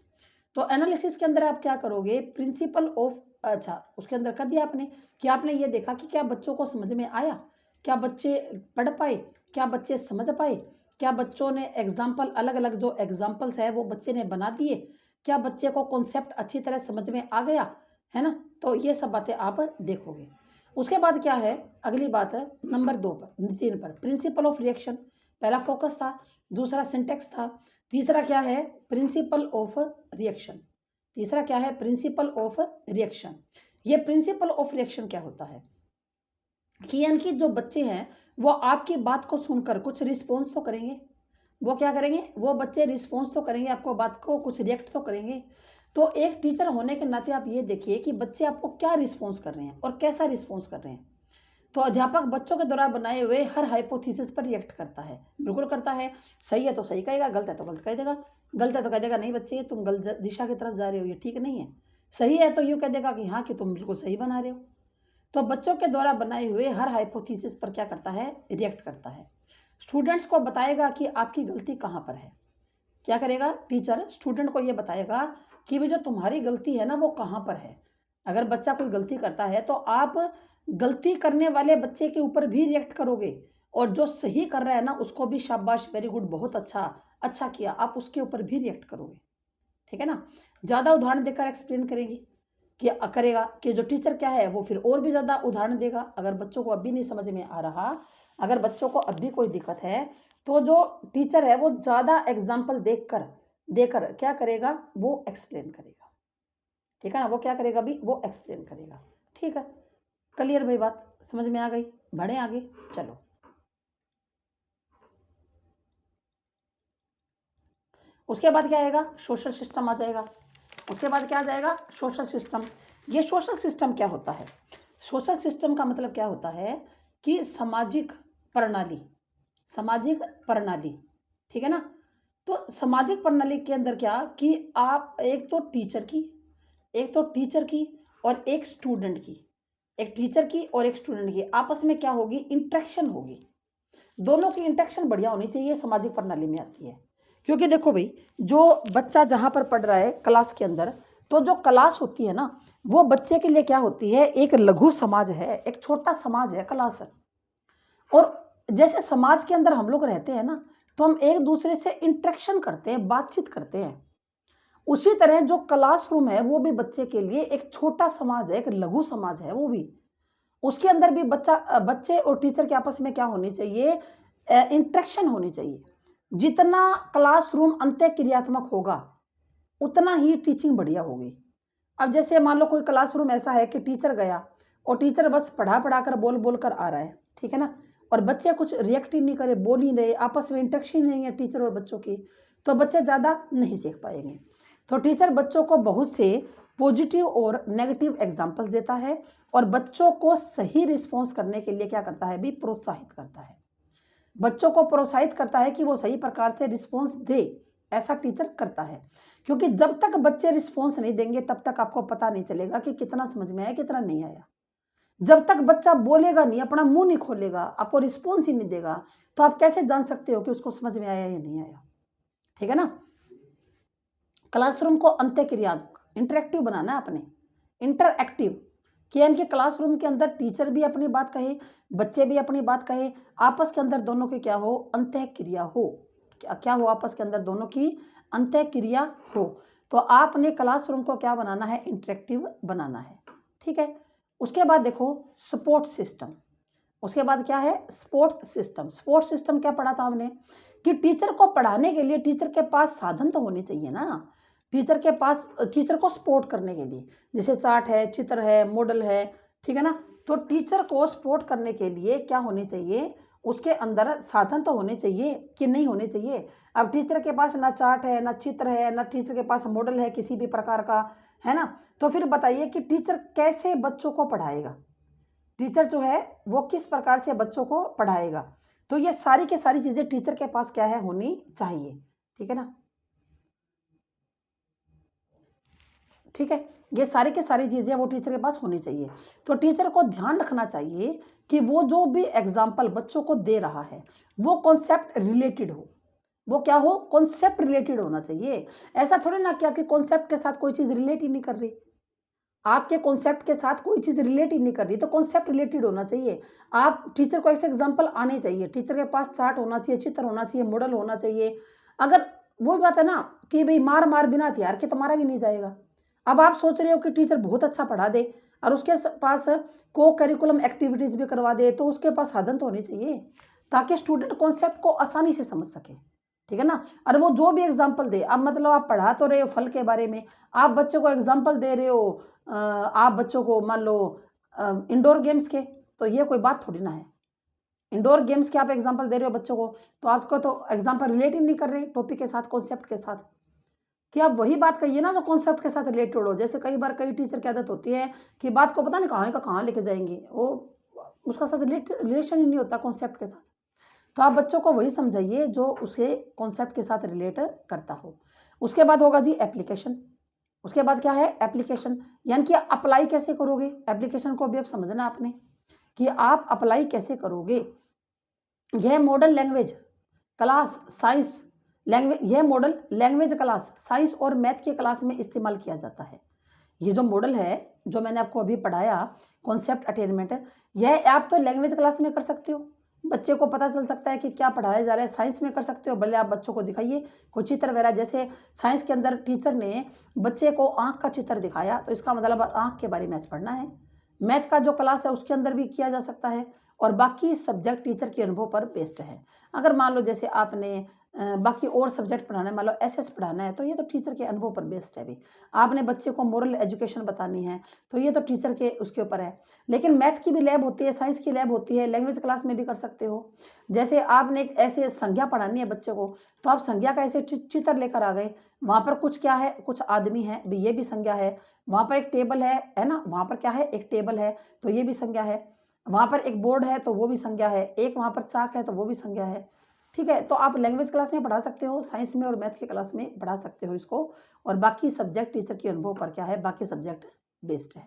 तो एनालिसिस के अंदर आप क्या करोगे? प्रिंसिपल ऑफ, अच्छा, उसके अंदर कर दिया आपने कि आपने ये देखा कि क्या बच्चों को समझ में आया? क्या बच्चे पढ़ पाए? क्या बच्चे समझ पाए? क्या बच्चों ने एग्ज़ाम्पल, अलग-अलग जो एग्ज़ाम्पल्स है वो बच्चे ने बना दिए? क्या बच्चे को कॉन्सेप्ट अच्छी तरह समझ में आ गया? है ना? तो ये सब बातें आप देखोगे। उसके बाद क्या है? अगली बात है नंबर 2 पर, 3 पर, प्रिंसिपल ऑफ रिएक्शन। पहला फोकस था, दूसरा सिंटैक्स था, तीसरा क्या है? Principle of reaction. तीसरा क्या है? Principle of reaction. ये प्रिंसिपल ऑफ रिएक्शन क्या होता है कि यानी कि जो बच्चे हैं वो आपकी बात को सुनकर कुछ रिस्पॉन्स तो करेंगे। वो क्या करेंगे? वो बच्चे रिस्पॉन्स तो करेंगे, आपको बात को कुछ रिएक्ट तो करेंगे। तो एक टीचर होने के नाते आप ये देखिए कि बच्चे आपको क्या रिस्पॉन्स कर रहे हैं और कैसा रिस्पॉन्स कर रहे हैं। तो अध्यापक बच्चों के द्वारा बनाए हुए हर हाइपोथेसिस पर रिएक्ट करता है, बिल्कुल करता है। सही है तो सही कहेगा, गलत है तो गलत कह देगा। गलत है तो कह देगा नहीं बच्चे तुम गलत दिशा की तरफ जा रहे हो, ये ठीक नहीं है। सही है तो यूँ कह देगा कि हाँ कि तुम बिल्कुल सही बना रहे हो। तो बच्चों के द्वारा बनाए हुए हर हाइपोथेसिस पर क्या करता है? रिएक्ट करता है। स्टूडेंट्स को बताएगा कि आपकी गलती कहाँ पर है। क्या करेगा? टीचर स्टूडेंट को ये बताएगा कि भाई जो तुम्हारी गलती है ना वो कहाँ पर है। अगर बच्चा कोई गलती करता है तो आप गलती करने वाले बच्चे के ऊपर भी रिएक्ट करोगे, और जो सही कर रहा है ना उसको भी शाबाश, वेरी गुड, बहुत अच्छा, अच्छा किया, आप उसके ऊपर भी रिएक्ट करोगे। ठीक है ना? ज़्यादा उदाहरण देकर एक्सप्लेन करेंगे कि करेगा कि जो टीचर क्या है वो फिर और भी ज़्यादा उदाहरण देगा। अगर बच्चों को अब भी नहीं समझ में आ रहा, अगर बच्चों को अब भी कोई दिक्कत है, तो जो टीचर है वो ज़्यादा एग्जाम्पल देकर क्या करेगा? वो एक्सप्लेन करेगा। ठीक है ना? वो क्या करेगा भी? वो एक्सप्लेन करेगा। ठीक है? क्लियर भाई, बात समझ में आ गई? बढ़े आगे, चलो। उसके बाद क्या आएगा? सोशल सिस्टम आ जाएगा। उसके बाद क्या आ जाएगा? Social system. ये सोशल सिस्टम क्या होता है? सोशल सिस्टम का मतलब क्या होता है कि सामाजिक प्रणाली, सामाजिक प्रणाली। ठीक है ना? तो सामाजिक प्रणाली के अंदर क्या कि आप एक तो टीचर की और एक स्टूडेंट की, एक टीचर की और एक स्टूडेंट की आपस में क्या होगी? इंटरेक्शन होगी। दोनों की इंटरेक्शन बढ़िया होनी चाहिए, सामाजिक प्रणाली में आती है। क्योंकि देखो भाई, जो बच्चा जहाँ पर पढ़ रहा है क्लास के अंदर, तो जो क्लास होती है ना वो बच्चे के लिए क्या होती है? एक लघु समाज है, एक छोटा समाज है क्लास। और जैसे समाज के अंदर हम लोग रहते हैं ना, तो हम एक दूसरे से इंटरेक्शन करते हैं, बातचीत करते हैं। उसी तरह जो क्लासरूम है वो भी बच्चे के लिए एक छोटा समाज है, एक लघु समाज है वो भी। उसके अंदर भी बच्चे और टीचर के आपस में क्या होनी चाहिए? इंटरेक्शन होनी चाहिए। जितना क्लासरूम अंतःक्रियात्मक होगा, उतना ही टीचिंग बढ़िया होगी। अब जैसे मान लो कोई क्लासरूम ऐसा है कि टीचर गया और टीचर बस पढ़ा कर बोल कर आ रहा है, ठीक है ना? और बच्चे कुछ रिएक्ट ही नहीं करे, बोल ही रहे, आपस में इंटरेक्शन नहीं है टीचर और बच्चों की, तो बच्चे ज़्यादा नहीं सीख पाएंगे। तो टीचर बच्चों को बहुत से पॉजिटिव और नेगेटिव एग्जाम्पल्स देता है, और बच्चों को सही रिस्पॉन्स करने के लिए क्या करता है भी? प्रोत्साहित करता है। बच्चों को प्रोत्साहित करता है कि वो सही प्रकार से रिस्पॉन्स दे, ऐसा टीचर करता है, क्योंकि जब तक बच्चे रिस्पॉन्स नहीं देंगे तब तक आपको पता नहीं चलेगा कि कितना समझ में आया कितना नहीं आया। जब तक बच्चा बोलेगा नहीं, अपना मुंह नहीं खोलेगा, आपको रिस्पॉन्स ही नहीं देगा, तो आप कैसे जान सकते हो कि उसको समझ में आया या नहीं आया। ठीक है ना। क्लासरूम को अंत्यक्रियात्मक इंटरेक्टिव बनाना है आपने, इंटरएक्टिव, कि यानी कि क्लासरूम के अंदर टीचर भी अपनी बात कहे, बच्चे भी अपनी बात कहे, आपस के अंदर दोनों की क्या हो, अंतःक्रिया हो। क्या हो, आपस के अंदर दोनों की अंतःक्रिया हो। तो आपने क्लासरूम को क्या बनाना है, इंटरेक्टिव बनाना है। ठीक है। उसके बाद देखो सपोर्ट सिस्टम, उसके बाद क्या है, स्पोर्ट्स सिस्टम। स्पोर्ट्स सिस्टम क्या पढ़ा था हमने, कि टीचर को पढ़ाने के लिए टीचर के पास साधन तो होने चाहिए ना, टीचर के पास, टीचर को सपोर्ट करने के लिए, जैसे चार्ट है, चित्र है, मॉडल है। ठीक है ना। तो टीचर को सपोर्ट करने के लिए क्या होने चाहिए, उसके अंदर साधन तो होने चाहिए कि नहीं होने चाहिए। अब टीचर के पास ना चार्ट है, ना चित्र है, ना टीचर के पास मॉडल है किसी भी प्रकार का, है ना। तो फिर बताइए कि टीचर कैसे बच्चों को पढ़ाएगा, टीचर जो है वो किस प्रकार से बच्चों को पढ़ाएगा। तो ये सारी की सारी चीज़ें टीचर के पास क्या है, होनी चाहिए। ठीक है ना। ठीक है। ये सारी की सारी चीज़ें वो टीचर के पास होनी चाहिए। तो टीचर को ध्यान रखना चाहिए कि वो जो भी एग्जाम्पल बच्चों को दे रहा है वो कॉन्सेप्ट रिलेटेड हो, वो क्या हो, कॉन्सेप्ट रिलेटेड होना चाहिए। ऐसा थोड़ी ना कि आपके कॉन्सेप्ट के साथ कोई चीज़ रिलेट ही नहीं कर रही, आपके कॉन्सेप्ट के साथ कोई चीज़ रिलेट ही नहीं कर रही, तो कॉन्सेप्ट रिलेटेड होना चाहिए। आप टीचर को ऐसे एग्जाम्पल आने चाहिए, टीचर के पास चार्ट होना चाहिए, चित्र होना चाहिए, मॉडल होना चाहिए। अगर वो बात है ना कि भाई मार मार बिना हथियार के तुम्हारा भी नहीं जाएगा। अब आप सोच रहे हो कि टीचर बहुत अच्छा पढ़ा दे और उसके पास को करिकुलम एक्टिविटीज़ भी करवा दे, तो उसके पास साधन तो होने चाहिए ताकि स्टूडेंट कॉन्सेप्ट को आसानी से समझ सके। ठीक है ना। और वो जो भी एग्जाम्पल दे, अब मतलब आप पढ़ा तो रहे हो फल के बारे में, आप बच्चों को एग्जाम्पल दे रहे हो, आप बच्चों को मान लो इंडोर गेम्स के, तो ये कोई बात थोड़ी ना है। इंडोर गेम्स के आप एग्जाम्पल दे रहे हो बच्चों को, तो आपको तो एग्जाम्पल रिलेट ही नहीं कर रहे टॉपिक के साथ, कॉन्सेप्ट के साथ। कि आप वही बात कहिए ना जो कॉन्सेप्ट के साथ रिलेटेड हो। जैसे कई बार कई टीचर की आदत होती है कि बात को पता नहीं कहाँ का कहाँ लेके जाएंगे, वो उसका साथ रिलेशन ही नहीं होता कॉन्सेप्ट के साथ। तो आप बच्चों को वही समझाइए जो उसके कॉन्सेप्ट के साथ रिलेट करता हो। उसके बाद होगा जी एप्लीकेशन। उसके बाद क्या है, एप्लीकेशन, यानी कि अप्लाई कैसे करोगे एप्लीकेशन को भी अब समझना आपने कि आप अप्लाई कैसे करोगे। यह model language class science language, यह मॉडल लैंग्वेज क्लास साइंस और मैथ के क्लास में इस्तेमाल किया जाता है। ये जो मॉडल है जो मैंने आपको अभी पढ़ाया कॉन्सेप्ट अटेनमेंट, यह आप तो लैंग्वेज क्लास में कर सकते हो, बच्चे को पता चल सकता है कि क्या पढ़ाया जा रहा है। साइंस में कर सकते हो, भले आप बच्चों को दिखाइए कोई चित्र वगैरह, जैसे साइंस के अंदर टीचर ने बच्चे को आँख का चित्र दिखाया तो इसका मतलब आँख के बारे में आज पढ़ना है। मैथ का जो क्लास है उसके अंदर भी किया जा सकता है, और बाकी सब्जेक्ट टीचर के अनुभव पर बेस्ड है। अगर मान लो जैसे आपने बाकी और सब्जेक्ट पढ़ाना है, मान लो एसएस पढ़ाना है, तो ये तो टीचर के अनुभव पर बेस्ड है। भी आपने बच्चे को मोरल एजुकेशन बतानी है तो ये तो टीचर के उसके ऊपर है। लेकिन मैथ की भी लैब होती है, साइंस की लैब होती है, लैंग्वेज क्लास में भी कर सकते हो। जैसे आपने एक ऐसे संज्ञा पढ़ानी है बच्चे को, तो आप संज्ञा का ऐसे चित्र लेकर आ गए, वहाँ पर कुछ क्या है, कुछ आदमी है भी, ये भी संज्ञा है। वहाँ पर एक टेबल है ना, वहाँ पर क्या है, एक टेबल है तो ये भी संज्ञा है। वहाँ पर एक बोर्ड है तो वो भी संज्ञा है, एक वहाँ पर चाक है तो वो भी संज्ञा है। ठीक है। तो आप लैंग्वेज क्लास में पढ़ा सकते हो, साइंस में और मैथ की क्लास में पढ़ा सकते हो इसको, और बाकी सब्जेक्ट टीचर के अनुभव पर क्या है, बाकी सब्जेक्ट बेस्ड है।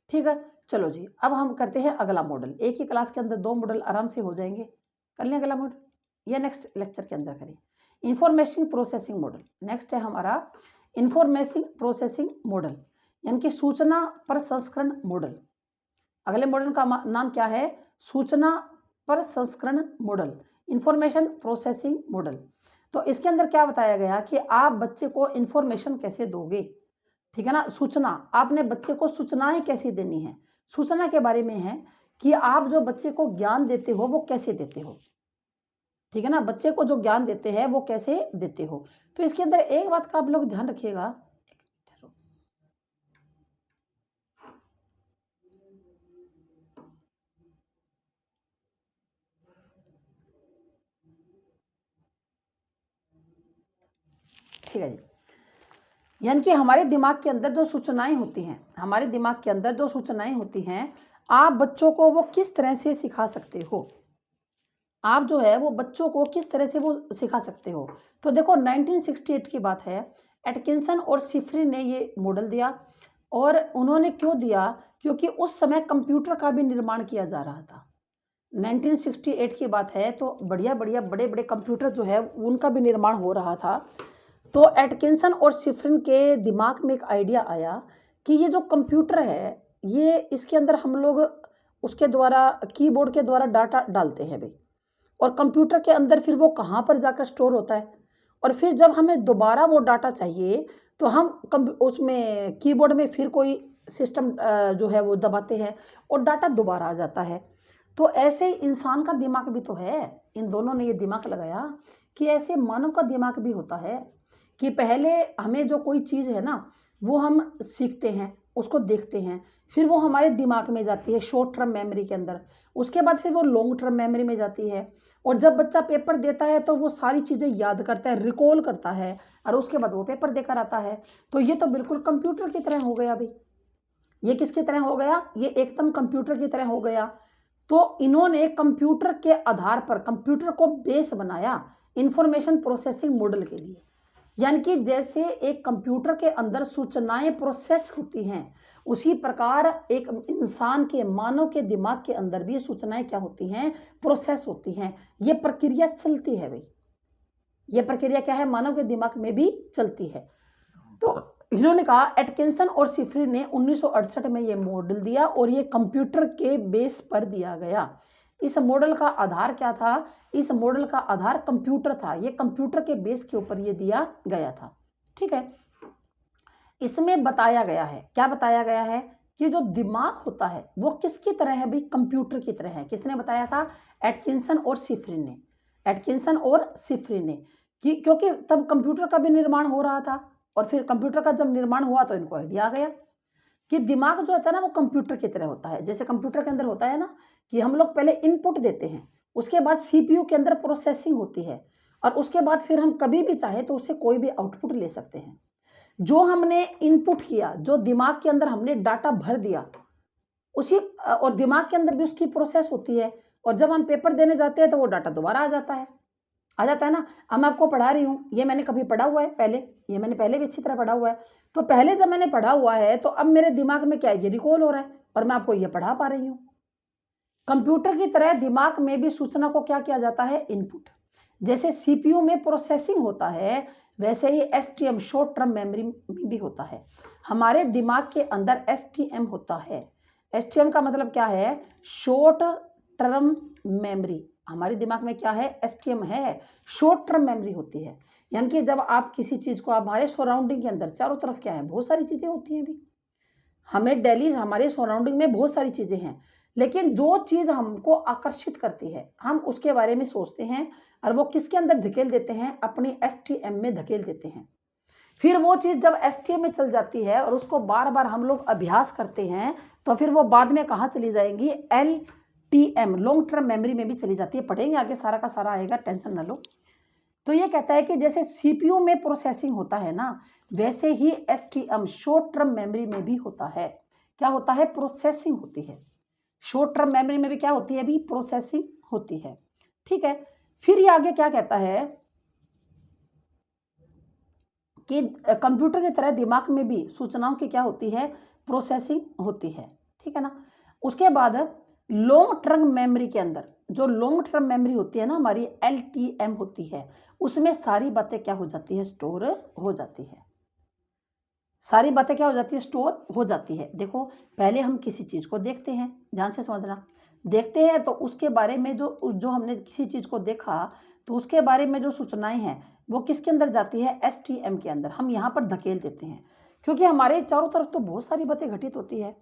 ठीक है। चलो जी, अब हम करते हैं अगला मॉडल। एक ही क्लास के अंदर 2 मॉडल आराम से हो जाएंगे। कर लें अगला मॉडल या नेक्स्ट लेक्चर के अंदर करें। इंफॉर्मेशन प्रोसेसिंग मॉडल नेक्स्ट है हमारा, इंफॉर्मेशन प्रोसेसिंग मॉडल यानी कि सूचना प्रसंस्करण मॉडल। अगले मॉडल का नाम क्या है, सूचना प्रसंस्करण मॉडल, इंफॉर्मेशन प्रोसेसिंग मॉडल। तो इसके अंदर क्या बताया गया कि आप बच्चे को इंफॉर्मेशन कैसे दोगे। ठीक है ना, सूचना, आपने बच्चे को सूचनाएं कैसे देनी है, सूचना के बारे में है कि आप जो बच्चे को ज्ञान देते हो वो कैसे देते हो। ठीक है ना, बच्चे को जो ज्ञान देते हैं वो कैसे देते हो। तो इसके अंदर एक बात का आप लोग ध्यान रखिएगा, ठीक है जी। यानी कि हमारे दिमाग के अंदर जो सूचनाएं होती हैं, हमारे दिमाग के अंदर जो सूचनाएं होती हैं, आप बच्चों को वो किस तरह से सिखा सकते हो। आप जो है वो बच्चों को किस तरह से वो सिखा सकते हो। तो देखो 1968 की बात है, एटकिंसन और शिफरिन ने ये मॉडल दिया। और उन्होंने क्यों दिया? क्योंकि उस समय कंप्यूटर का भी निर्माण किया जा रहा था। 1968 की बात है, तो बढ़िया-बढ़िया बड़े-बड़े कंप्यूटर जो है उनका भी निर्माण हो रहा था। तो एटकिंसन और शिफरिन के दिमाग में एक आइडिया आया कि ये जो कंप्यूटर है, ये इसके अंदर हम लोग उसके द्वारा कीबोर्ड के द्वारा डाटा डालते हैं भई, और कंप्यूटर के अंदर फिर वो कहाँ पर जाकर स्टोर होता है, और फिर जब हमें दोबारा वो डाटा चाहिए तो हम उसमें कीबोर्ड में फिर कोई सिस्टम जो है वो दबाते हैं और डाटा दोबारा आ जाता है। तो ऐसे ही इंसान का दिमाग भी तो है। इन दोनों ने ये दिमाग लगाया कि ऐसे मानव का दिमाग भी होता है कि पहले हमें जो कोई चीज़ है ना, वो हम सीखते हैं, उसको देखते हैं, फिर वो हमारे दिमाग में जाती है शॉर्ट टर्म मेमोरी के अंदर, उसके बाद फिर वो लॉन्ग टर्म मेमोरी में जाती है, और जब बच्चा पेपर देता है तो वो सारी चीज़ें याद करता है, रिकॉल करता है, और उसके बाद वो पेपर देकर आता है। तो ये तो बिल्कुल कंप्यूटर की तरह हो गया भाई। ये किसकी तरह हो गया? ये एकदम कंप्यूटर की तरह हो गया। तो इन्होंने कंप्यूटर के आधार पर कंप्यूटर को बेस बनाया इंफॉर्मेशन प्रोसेसिंग मॉडल के लिए। यानी कि जैसे एक कंप्यूटर के अंदर सूचनाएं प्रोसेस होती हैं, उसी प्रकार एक इंसान के मानव के दिमाग के अंदर भी सूचनाएं क्या होती हैं? प्रोसेस होती हैं। ये प्रक्रिया चलती है भाई। ये प्रक्रिया क्या है? मानव के दिमाग में भी चलती है। तो इन्होंने कहा, एटकिंसन और शिफरिन ने 1968 में ये मॉडल दिया और ये कंप्यूटर के बेस पर दिया गया। इस मॉडल का आधार क्या था? इस मॉडल का आधार कंप्यूटर था। ये कंप्यूटर के बेस के ऊपर ये दिया गया था। ठीक है। इसमें बताया गया है, क्या बताया गया है? कि जो दिमाग होता है वो किसकी तरह है भाई? कंप्यूटर की तरह है। किसने बताया था? एटकिंसन और शिफरिन ने। एटकिंसन और शिफरिन ने, कि क्योंकि तब कंप्यूटर का भी निर्माण हो रहा था, और फिर कंप्यूटर का जब निर्माण हुआ तो इनको आइडिया आ गया कि दिमाग जो होता है ना वो कंप्यूटर की तरह होता है। जैसे कंप्यूटर के अंदर होता है ना कि हम लोग पहले इनपुट देते हैं, उसके बाद सीपीयू के अंदर प्रोसेसिंग होती है, और उसके बाद फिर हम कभी भी चाहे तो उससे कोई भी आउटपुट ले सकते हैं। जो हमने इनपुट किया, जो दिमाग के अंदर हमने डाटा भर दिया, उसी और दिमाग के अंदर भी उसकी प्रोसेस होती है, और जब हम पेपर देने जाते हैं तो वो डाटा दोबारा आ जाता है ना। अब मैं आपको पढ़ा रही हूँ, ये मैंने कभी पढ़ा हुआ है पहले, ये मैंने पहले भी अच्छी तरह पढ़ा हुआ है। तो पहले जब मैंने पढ़ा हुआ है तो अब मेरे दिमाग में क्या है? ये रिकॉल हो रहा है, और मैं आपको ये पढ़ा पा रही हूँ। कंप्यूटर की तरह दिमाग में भी सूचना को क्या किया जाता है? इनपुट। जैसे सीपीयू में प्रोसेसिंग होता है, वैसे ही एसटीएम शॉर्ट टर्म मेमोरी में भी होता है। हमारे दिमाग के अंदर एसटीएम होता है। एसटीएम का मतलब क्या है? Short term memory. हमारे दिमाग में क्या है? एसटीएम है, शॉर्ट टर्म मेमोरी होती है। यानी कि जब आप किसी चीज़ को, हमारे सराउंडिंग के अंदर चारों तरफ क्या है? बहुत सारी चीज़ें होती हैं भी। हमें डेली हमारे सराउंडिंग में बहुत सारी चीज़ें हैं, लेकिन जो चीज़ हमको आकर्षित करती है, हम उसके बारे में सोचते हैं, और वो किसके अंदर धकेल देते हैं? अपनी एसटीएम में धकेल देते हैं। फिर वो चीज़ जब एसटीएम में चल जाती है और उसको बार-बार हम लोग अभ्यास करते हैं, तो फिर वो बाद में कहाँ चली जाएँगी? एलटीएम लॉन्ग टर्म मेमोरी में भी चली जाती है। पढ़ेंगे आगे, सारा का सारा आएगा, टेंशन ना लो। तो ये कहता है कि जैसे सीपीयू में प्रोसेसिंग होता है ना, वैसे ही एसटीएम शॉर्ट टर्म मेमोरी में भी होता है। क्या होता है? प्रोसेसिंग होती है। शॉर्ट टर्म मेमोरी में भी क्या होती है? अभी प्रोसेसिंग होती है। ठीक है। फिर ये आगे क्या कहता है कि कंप्यूटर की तरह दिमाग में भी सूचनाओं की क्या होती है? प्रोसेसिंग होती है। ठीक है ना। उसके बाद लॉन्ग टर्म मेमोरी के अंदर, जो लॉन्ग टर्म मेमोरी होती है ना हमारी, एलटीएम होती है, उसमें सारी बातें क्या हो जाती है? स्टोर हो जाती है। सारी बातें क्या हो जाती है? स्टोर हो जाती है। देखो, पहले हम किसी चीज़ को देखते हैं, ध्यान से समझना। देखते हैं तो उसके बारे में जो हमने किसी चीज़ को देखा, तो उसके बारे में जो सूचनाएँ हैं, वो किसके अंदर जाती है? एसटीएम के अंदर। हम यहाँ पर धकेल देते हैं, क्योंकि हमारे चारों तरफ तो बहुत सारी बातें घटित होती है।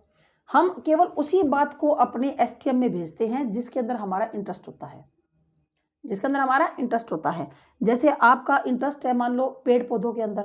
हम केवल उसी बात को अपने एसटीएम में भेजते हैं जिसके अंदर हमारा इंटरेस्ट होता है। जिसके अंदर हमारा इंटरेस्ट होता है। जैसे आपका इंटरेस्ट है मान लो पेड़-पौधों के अंदर,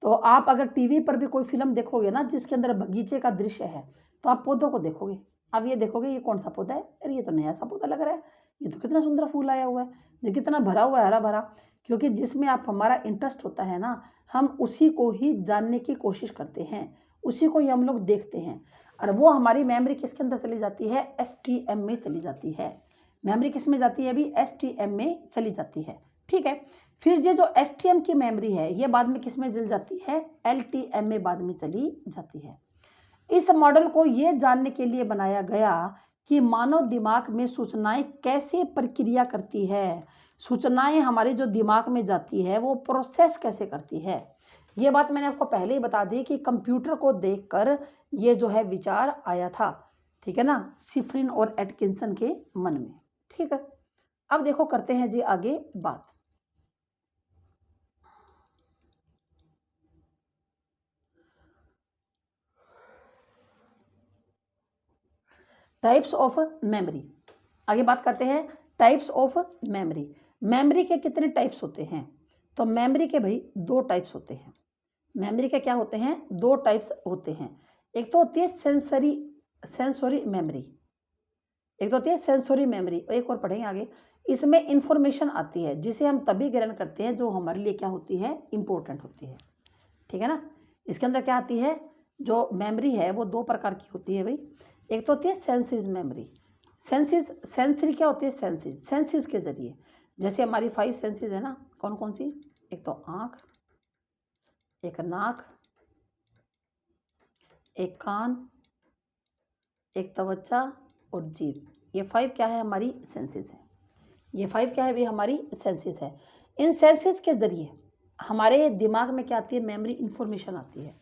तो आप अगर टीवी पर भी कोई फ़िल्म देखोगे ना जिसके अंदर बगीचे का दृश्य है, तो आप पौधों को देखोगे। अब ये देखोगे, ये कौन-सा पौधा है? अरे ये तो नया-सा पौधा लग रहा है। ये तो कितना सुंदर फूल आया हुआ है। ये कितना भरा हुआ है, हरा-भरा। क्योंकि जिसमें आप हमारा इंटरेस्ट होता है ना, हम उसी को ही जानने की कोशिश करते हैं। उसी को ही हम लोग देखते हैं, और वो हमारी मेमोरी किसके अंदर चली जाती है? एसटीएम में चली जाती है। मेमोरी किस में जाती है अभी, STM में चली जाती है। ठीक है, फिर ये जो STM की मेमोरी है ये बाद में किस में चली जाती है, LTM में बाद में चली जाती है। इस मॉडल को ये जानने के लिए बनाया गया कि मानव दिमाग में सूचनाएं कैसे प्रक्रिया करती है, सूचनाएं हमारे जो दिमाग में जाती है वो प्रोसेस कैसे करती है। ये बात मैंने आपको पहले ही बता दी कि कंप्यूटर को देखकर ये जो है विचार आया था, ठीक है ना, शिफ्रिन और एटकिंसन के मन में। ठीक है, अब देखो करते हैं जी आगे बात। टाइप्स ऑफ मेमोरी, आगे बात करते हैं टाइप्स ऑफ मेमोरी। मेमोरी के कितने टाइप्स होते हैं, तो मेमोरी के भाई दो टाइप्स होते हैं। मेमोरी के क्या होते हैं, दो टाइप्स होते हैं। एक तो होती है सेंसोरी मेमोरी, एक तो होती है सेंसोरी मेमोरी, एक और पढ़ेंगे आगे। इसमें इंफॉर्मेशन आती है जिसे हम तभी ग्रहण करते हैं जो हमारे लिए क्या होती है, इंपॉर्टेंट होती है। ठीक है ना, इसके अंदर क्या आती है, जो मेमोरी है वो दो प्रकार की होती है भाई। एक तो होती है सेंसिस मेमोरी। सेंसरी क्या होती है, सेंसिस के जरिए, जैसे हमारी 5 सेंसेस है ना, कौन कौन सी, एक तो आँख, एक नाक, एक कान, एक त्वचा और जीभ, ये 5 क्या है, हमारी सेंसेस है। ये 5 क्या है भी, हमारी सेंसेस है। इन सेंसेस के जरिए हमारे दिमाग में क्या आती है, मेमोरी इंफॉर्मेशन आती है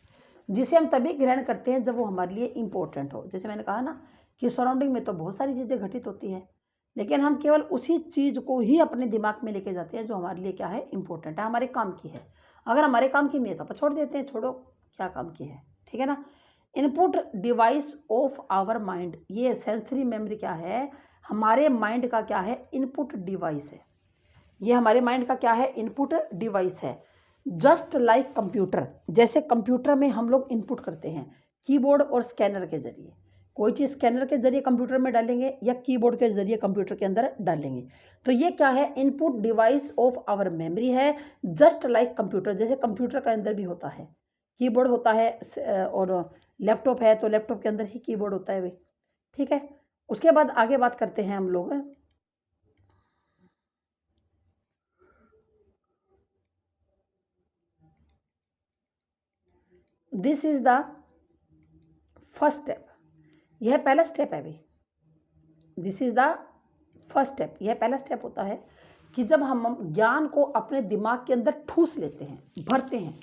जिसे हम तभी ग्रहण करते हैं जब वो हमारे लिए इंपॉर्टेंट हो। जैसे मैंने कहा ना कि सराउंडिंग में तो बहुत सारी चीज़ें घटित होती हैं, लेकिन हम केवल उसी चीज़ को ही अपने दिमाग में लेके जाते हैं जो हमारे लिए क्या है, इंपॉर्टेंट है, हमारे काम की है। अगर हमारे काम की नहीं है तो अपन छोड़ देते हैं, छोड़ो क्या काम की है। ठीक है ना, input device of our mind, ये सेंसरी मेमोरी क्या है, हमारे माइंड का क्या है, इनपुट डिवाइस है। ये हमारे माइंड का क्या है, इनपुट डिवाइस है। जस्ट लाइक कंप्यूटर, जैसे कंप्यूटर में हम लोग इनपुट करते हैं कीबोर्ड और स्कैनर के जरिए, कोई चीज़ स्कैनर के जरिए कंप्यूटर में डालेंगे या कीबोर्ड के जरिए कंप्यूटर के अंदर डालेंगे, तो ये क्या है, input device of our memory है। जस्ट लाइक कंप्यूटर, जैसे कंप्यूटर के अंदर भी होता है कीबोर्ड होता है, और लैपटॉप है तो लैपटॉप के अंदर ही कीबोर्ड होता है भाई। ठीक है, उसके बाद आगे बात करते हैं हम लोग। This is the first step, यह पहला स्टेप है भाई। This is the first step, यह पहला स्टेप होता है कि जब हम ज्ञान को अपने दिमाग के अंदर ठूस लेते हैं, भरते हैं,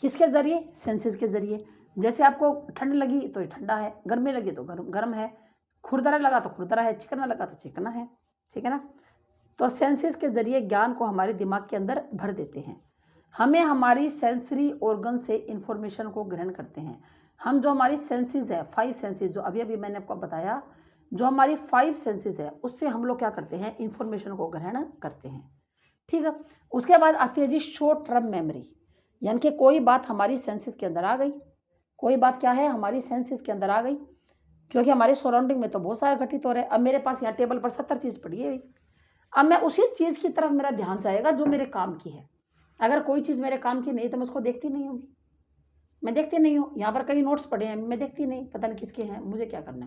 किसके जरिए, सेंसेस के जरिए। जैसे आपको ठंड लगी तो ये ठंडा है, गर्मी लगी तो गर्म गर्म है, खुरदरा लगा तो खुरदरा है, चिकना लगा तो चिकना है। ठीक है ना, तो सेंसेस के जरिए ज्ञान को हमारे दिमाग के अंदर भर देते हैं। हमें हमारी सेंसरी ऑर्गन से इंफॉर्मेशन को ग्रहण करते हैं। हम जो हमारी सेंसेस है, 5 सेंसेस, जो अभी अभी मैंने आपको बताया, जो हमारी 5 सेंसेस है उससे हम लोग क्या करते हैं, इंफॉर्मेशन को ग्रहण करते हैं। ठीक है, उसके बाद आती है जी शॉर्ट टर्म मेमोरी, यानी कि कोई बात हमारी सेंसेस के अंदर आ गई, कोई बात क्या है, हमारी सेंसेस के अंदर आ गई, क्योंकि हमारे सराउंडिंग में तो बहुत सारे घटित हो रहे हैं। अब मेरे पास यहाँ टेबल पर 70 चीज़ पड़ी है, अब मैं उसी चीज़ की तरफ मेरा ध्यान जाएगा जो मेरे काम की है। अगर कोई चीज़ मेरे काम की नहीं तो मैं उसको देखती नहीं होंगी, मैं देखती नहीं हूँ। यहाँ पर कई नोट्स पड़े हैं, मैं देखती नहीं, पता नहीं किसके हैं, मुझे क्या करना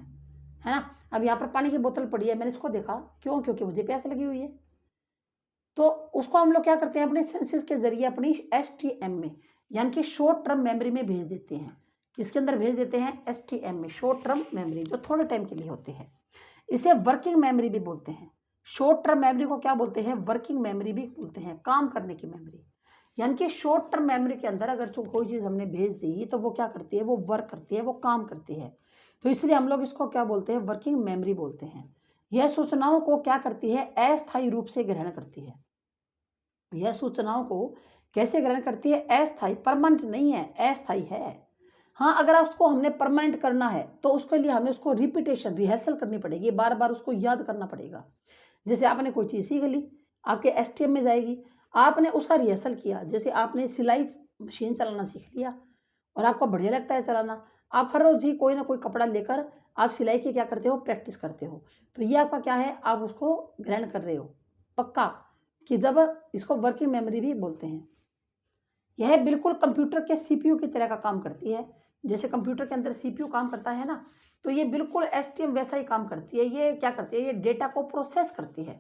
है ना। अब यहाँ पर पानी की बोतल पड़ी है, मैंने इसको देखा, क्यों, क्योंकि मुझे प्यास लगी हुई है। तो उसको हम लोग क्या करते हैं, अपने सेंसेस के जरिए अपनी STM में, यानी कि शॉर्ट टर्म मेमोरी में भेज देते हैं। किसके अंदर भेज देते हैं, STM में, शॉर्ट टर्म मेमोरी, जो थोड़े टाइम के लिए होते हैं। इसे वर्किंग मेमोरी भी बोलते हैं। शॉर्ट टर्म मेमोरी को क्या बोलते हैं, वर्किंग मेमोरी भी बोलते हैं, काम करने की मेमोरी। यानी कि शॉर्ट टर्म मेमोरी के अंदर अगर जो कोई चीज़ हमने भेज दी तो वो क्या करती है, वो वर्क करती है, वो काम करती है। तो इसलिए हम लोग इसको क्या बोलते हैं, वर्किंग मेमोरी बोलते हैं। यह सूचनाओं को क्या करती है, अस्थायी रूप से ग्रहण करती है। यह सूचनाओं को कैसे ग्रहण करती है, अस्थायी, परमानेंट नहीं है, अस्थायी है। हाँ, अगर उसको हमने परमानेंट करना है तो उसके लिए हमें उसको रिपीटेशन, रिहर्सल करनी पड़ेगी, बार बार उसको याद करना पड़ेगा। जैसे आपने कोई चीज़ सीख ली, आपके STM में जाएगी, आपने उसका रिहर्सल किया। जैसे आपने सिलाई मशीन चलाना सीख लिया और आपको बढ़िया लगता है चलाना, आप हर रोज़ ही कोई ना कोई कपड़ा लेकर आप सिलाई की क्या करते हो, प्रैक्टिस करते हो। तो ये आपका क्या है, आप उसको ग्रहण कर रहे हो पक्का, कि जब इसको वर्किंग मेमोरी भी बोलते हैं। यह बिल्कुल कंप्यूटर के CPU की तरह का काम करती है। जैसे कंप्यूटर के अंदर CPU काम करता है ना, तो ये बिल्कुल एसटीएम वैसा ही काम करती है। ये क्या करती है, ये डेटा को प्रोसेस करती है,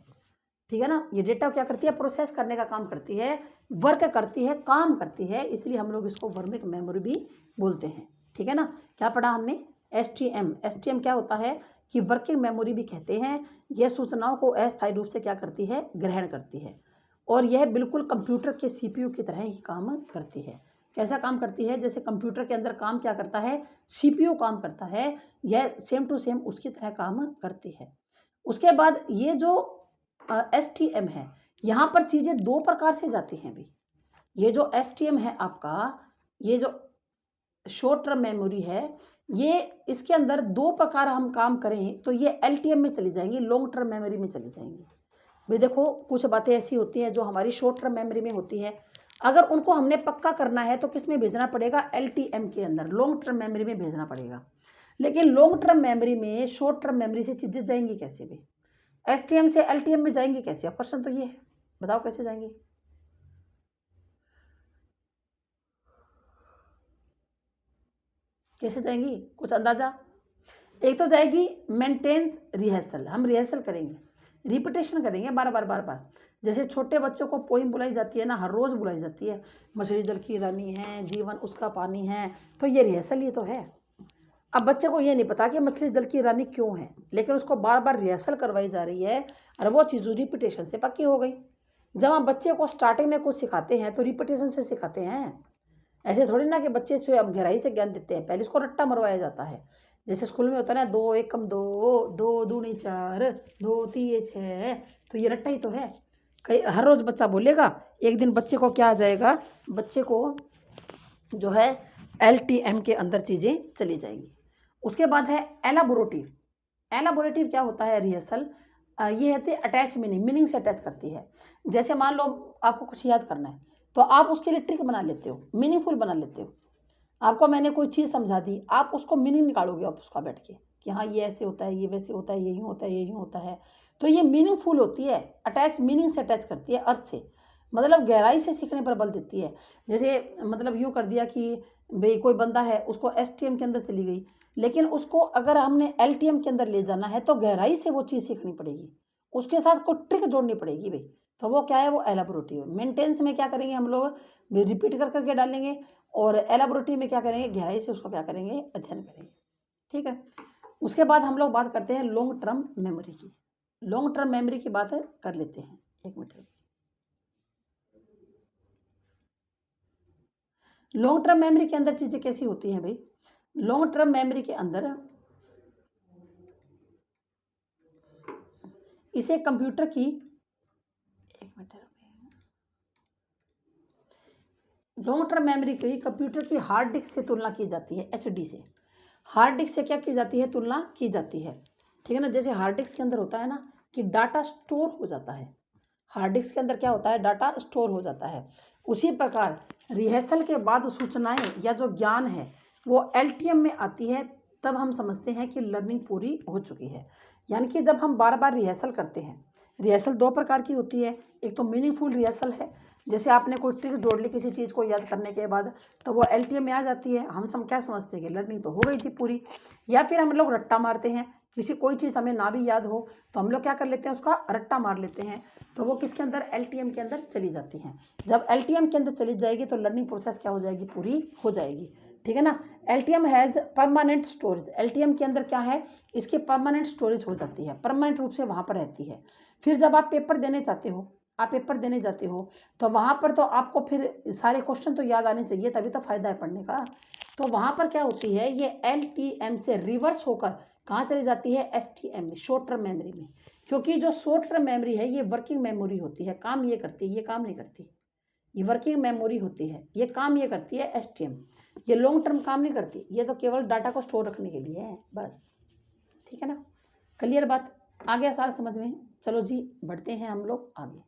ठीक है ना। ये डेटा क्या करती है, प्रोसेस करने का काम करती है, वर्क करती है, काम करती है, इसलिए हम लोग इसको वर्किंग मेमोरी भी बोलते हैं, ठीक है ना। क्या पढ़ा हमने, एसटीएम। एसटीएम क्या होता है कि वर्किंग मेमोरी भी कहते हैं। यह सूचनाओं को अस्थायी रूप से क्या करती है, ग्रहण करती है, और यह बिल्कुल कंप्यूटर के सीपीयू की तरह ही काम करती है। कैसा काम करती है, जैसे कंप्यूटर के अंदर काम क्या करता है, सीपीयू काम करता है, यह सेम टू सेम उसकी तरह काम करती है। उसके बाद ये जो एसटीएम है, यहाँ पर चीज़ें दो प्रकार से जाती हैं भी। ये जो एसटीएम है आपका, ये जो शॉर्ट टर्म मेमोरी है, ये इसके अंदर दो प्रकार हम काम करें तो ये एलटीएम में चली जाएंगी, लॉन्ग टर्म मेमोरी में चली जाएंगी। भाई देखो, कुछ बातें ऐसी होती हैं जो हमारी शॉर्ट टर्म मेमोरी में होती हैं, अगर उनको हमने पक्का करना है तो किस में भेजना पड़ेगा, एलटीएम के अंदर, लॉन्ग टर्म मेमोरी में भेजना पड़ेगा। लेकिन लॉन्ग टर्म मेमोरी में शॉर्ट टर्म मेमोरी से चीज़ें जाएंगी कैसे भी, एसटीएम से एलटीएम में जाएंगी कैसे, अब प्रश्न तो ये है, बताओ कैसे जाएंगी। कैसे जाएंगी, कुछ अंदाजा। एक तो जाएगी मेंटेन्स रिहर्सल, हम रिहर्सल करेंगे, रिपीटेशन करेंगे बार बार बार बार। जैसे छोटे बच्चों को पोइम बुलाई जाती है ना, हर रोज़ बुलाई जाती है, मछली जल की रानी है, जीवन उसका पानी है, तो ये रिहर्सल ही तो है। अब बच्चे को ये नहीं पता कि मछली जल की रानी क्यों है, लेकिन उसको बार बार रिहर्सल करवाई जा रही है, और वो चीज़ रिपीटेशन से पक्की हो गई। जब हम बच्चे को स्टार्टिंग में कुछ सिखाते हैं तो रिपीटेशन से सिखाते हैं, ऐसे थोड़ी ना कि बच्चे से हम गहराई से ज्ञान देते हैं, पहले उसको रट्टा मरवाया जाता है। जैसे स्कूल में होता है ना, 2 एकम 2, 2 दूनी 4, 2 तिये 6, तो ये रट्टा ही तो है। कई हर रोज़ बच्चा बोलेगा, एक दिन बच्चे को क्या आ जाएगा, बच्चे को जो है एलटीएम के अंदर चीज़ें चली जाएंगी। उसके बाद है एलाबोरेटिव। एलाबोरेटिव क्या होता है, रिहर्सल। ये होती है अटैच मीनिंग, मीनिंग से अटैच करती है। जैसे मान लो आपको कुछ याद करना है तो आप उसके लिए ट्रिक बना लेते हो, मीनिंगफुल बना लेते हो। आपको मैंने कोई चीज़ समझा दी, आप उसको मीनिंग निकालोगे आप उसका बैठ के, कि हाँ ये ऐसे होता है, ये वैसे होता है, ये यूँ होता है, ये यूँ होता है। तो ये मीनिंगफुल होती है, अटैच मीनिंग से अटैच करती है, अर्थ से, मतलब गहराई से सीखने पर बल देती है। जैसे मतलब यूँ कर दिया कि भाई कोई बंदा है, उसको एसटीएम के अंदर चली गई, लेकिन उसको अगर हमने एलटीएम के अंदर ले जाना है तो गहराई से वो चीज़ सीखनी पड़ेगी, उसके साथ कोई ट्रिक जोड़नी पड़ेगी भाई। तो वो क्या है, वो एलाबोरेटिव है। मेंटेनेंस में क्या करेंगे हम लोग, रिपीट कर करके डालेंगे, और एलाबोरेटिव में क्या करेंगे, गहराई से उसको क्या करेंगे, अध्ययन करेंगे, ठीक है। उसके बाद हम लोग बात करते हैं लॉन्ग टर्म मेमोरी की। लॉन्ग टर्म मेमोरी की बात कर लेते हैं, एक मिनट। लॉन्ग टर्म मेमोरी के अंदर चीज़ें कैसी होती हैं भाई, लॉन्ग टर्म मेमोरी के अंदर इसे कंप्यूटर की, एक मिनट, लॉन्ग टर्म मेमोरी की कंप्यूटर की हार्ड डिस्क से तुलना की जाती है, एचडी से। हार्ड डिस्क से क्या की जाती है, तुलना की जाती है, ठीक है ना। जैसे हार्ड डिस्क के अंदर होता है ना कि डाटा स्टोर हो जाता है, हार्ड डिस्क के अंदर क्या होता है, डाटा स्टोर हो जाता है। उसी प्रकार रिहर्सल के बाद सूचनाएं या जो ज्ञान है वो एलटीएम में आती है, तब हम समझते हैं कि लर्निंग पूरी हो चुकी है। यानी कि जब हम बार बार रिहर्सल करते हैं, रिहर्सल दो प्रकार की होती है। एक तो मीनिंगफुल रिहर्सल है, जैसे आपने कोई ट्रिक जोड़ ली किसी चीज़ को याद करने के बाद, तो वो एलटीएम में आ जाती है, हम सब क्या समझते हैं कि लर्निंग तो हो गई थी पूरी। या फिर हम लोग रट्टा मारते हैं, किसी कोई चीज़ हमें ना भी याद हो तो हम लोग क्या कर लेते हैं, उसका रट्टा मार लेते हैं, तो वो किसके अंदर, एलटीएम के अंदर चली जाती हैं। जब एलटीएम के अंदर चली जाएगी तो लर्निंग प्रोसेस क्या हो जाएगी, पूरी हो जाएगी, ठीक है ना। LTM has permanent storage, LTM के अंदर क्या है, इसकी परमानेंट स्टोरेज हो जाती है, परमानेंट रूप से वहाँ पर रहती है। फिर जब आप पेपर देने जाते हो, आप पेपर देने जाते हो तो वहाँ पर तो आपको फिर सारे क्वेश्चन तो याद आने चाहिए, तभी तो फायदा है पढ़ने का। तो वहाँ पर क्या होती है, ये एलटीएम से रिवर्स होकर कहाँ चली जाती है, एसटीएम में, शॉर्ट टर्म मेमोरी में। क्योंकि जो शॉर्ट टर्म मेमोरी है ये वर्किंग मेमोरी होती है, काम ये करती है, ये काम नहीं करती। ये वर्किंग मेमोरी होती है, ये काम ये करती है एसटीएम, ये लॉन्ग टर्म काम नहीं करती, ये तो केवल डाटा को स्टोर रखने के लिए है बस, ठीक है ना। क्लियर बात, आ गया सारा समझ में। चलो जी, बढ़ते हैं हम लोग आगे,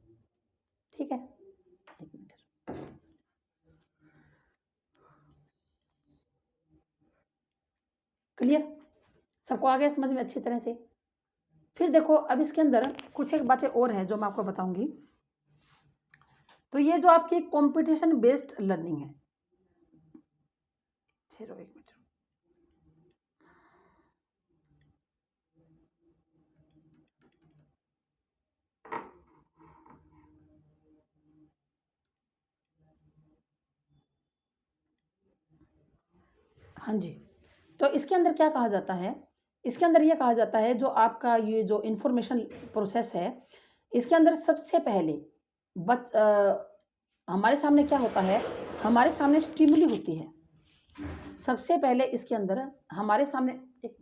ठीक है। एक मिनट, क्लियर, सबको आ गया समझ में अच्छी तरह से। फिर देखो, अब इसके अंदर कुछ एक बातें और हैं जो मैं आपको बताऊंगी। तो ये जो आपकी कंपटीशन बेस्ड लर्निंग है, चलो एक मिनट, हाँ जी। तो इसके अंदर क्या कहा जाता है, इसके अंदर ये कहा जाता है जो आपका ये जो इन्फॉर्मेशन प्रोसेस है, इसके अंदर सबसे पहले हमारे सामने क्या होता है, हमारे सामने स्टिमुली होती है। सबसे पहले इसके अंदर हमारे सामने एक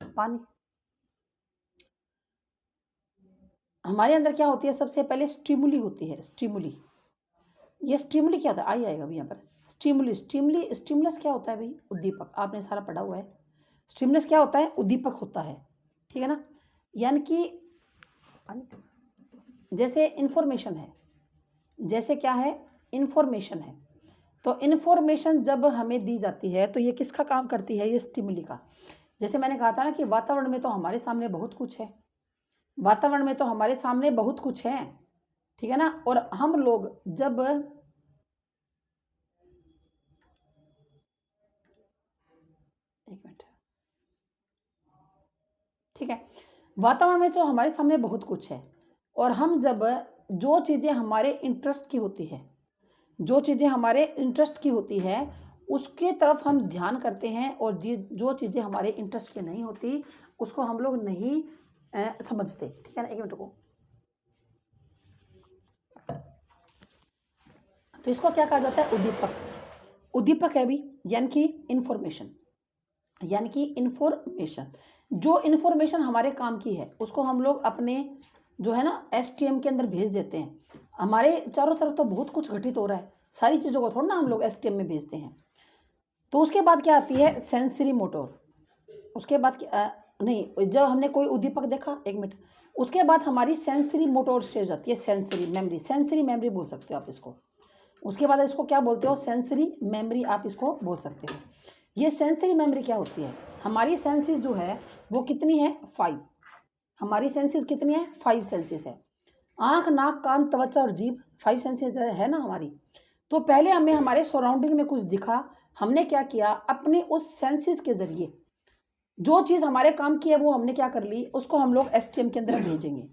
पानी, हमारे अंदर क्या होती है, सबसे पहले स्टिमुली होती है, स्टिमुली। ये स्टिमुली क्या होता है, आएगा अभी यहाँ पर। स्टिमुलस क्या होता है भाई, उद्दीपक, आपने सारा पढ़ा हुआ है। स्टिमुलस क्या होता है, उद्दीपक होता है, ठीक है ना। यानी कि जैसे इंफॉर्मेशन है, जैसे क्या है, इंफॉर्मेशन है, तो इंफॉर्मेशन जब हमें दी जाती है तो ये किसका काम करती है, ये स्टिमुली का। जैसे मैंने कहा था ना कि वातावरण में तो हमारे सामने बहुत कुछ है, वातावरण में तो हमारे सामने बहुत कुछ है, ठीक है ना। और हम लोग जब एक मिनट, ठीक है, वातावरण में तो हमारे सामने बहुत कुछ है, और हम जब जो चीज़ें हमारे इंटरेस्ट की होती है, जो चीज़ें हमारे इंटरेस्ट की होती है उसके तरफ हम ध्यान करते हैं, और जो चीज़ें हमारे इंटरेस्ट की नहीं होती उसको हम लोग नहीं समझते, ठीक है ना। एक मिनट को, तो इसको क्या कहा जाता है, उद्दीपक। उद्दीपक है भी, यानी कि इंफॉर्मेशन, यानी कि इंफॉर्मेशन, जो इंफॉर्मेशन हमारे काम की है उसको हम लोग अपने जो है ना एसटीएम के अंदर भेज देते हैं। हमारे चारों तरफ तो बहुत कुछ घटित हो रहा है, सारी चीज़ों को थोड़ा ना हम लोग एसटीएम में भेजते हैं। तो उसके बाद क्या आती है, सेंसरी मोटर। उसके बाद नहीं, जब हमने कोई उद्दीपक देखा, एक मिनट, उसके बाद हमारी सेंसरी मोटर स्टेज आती है, सेंसरी मेमोरी, सेंसरी मेमोरी बोल सकते हो आप इसको। उसके बाद इसको क्या बोलते हो, सेंसरी मेमोरी आप इसको बोल सकते हो। ये सेंसरी मेमोरी क्या होती है, हमारी सेंसेस जो है वो कितनी है, 5। हमारी सेंसेस कितनी है, 5 सेंसेस है। आँख, नाक, कान, त्वचा और जीभ, 5 सेंसेस है ना हमारी। तो पहले हमें हमारे सराउंडिंग में कुछ दिखा, हमने क्या किया, अपने उस सेंसेस के ज़रिए जो चीज़ हमारे काम की है वो हमने क्या कर ली, उसको हम लोग एसटीएम के अंदर भेजेंगे,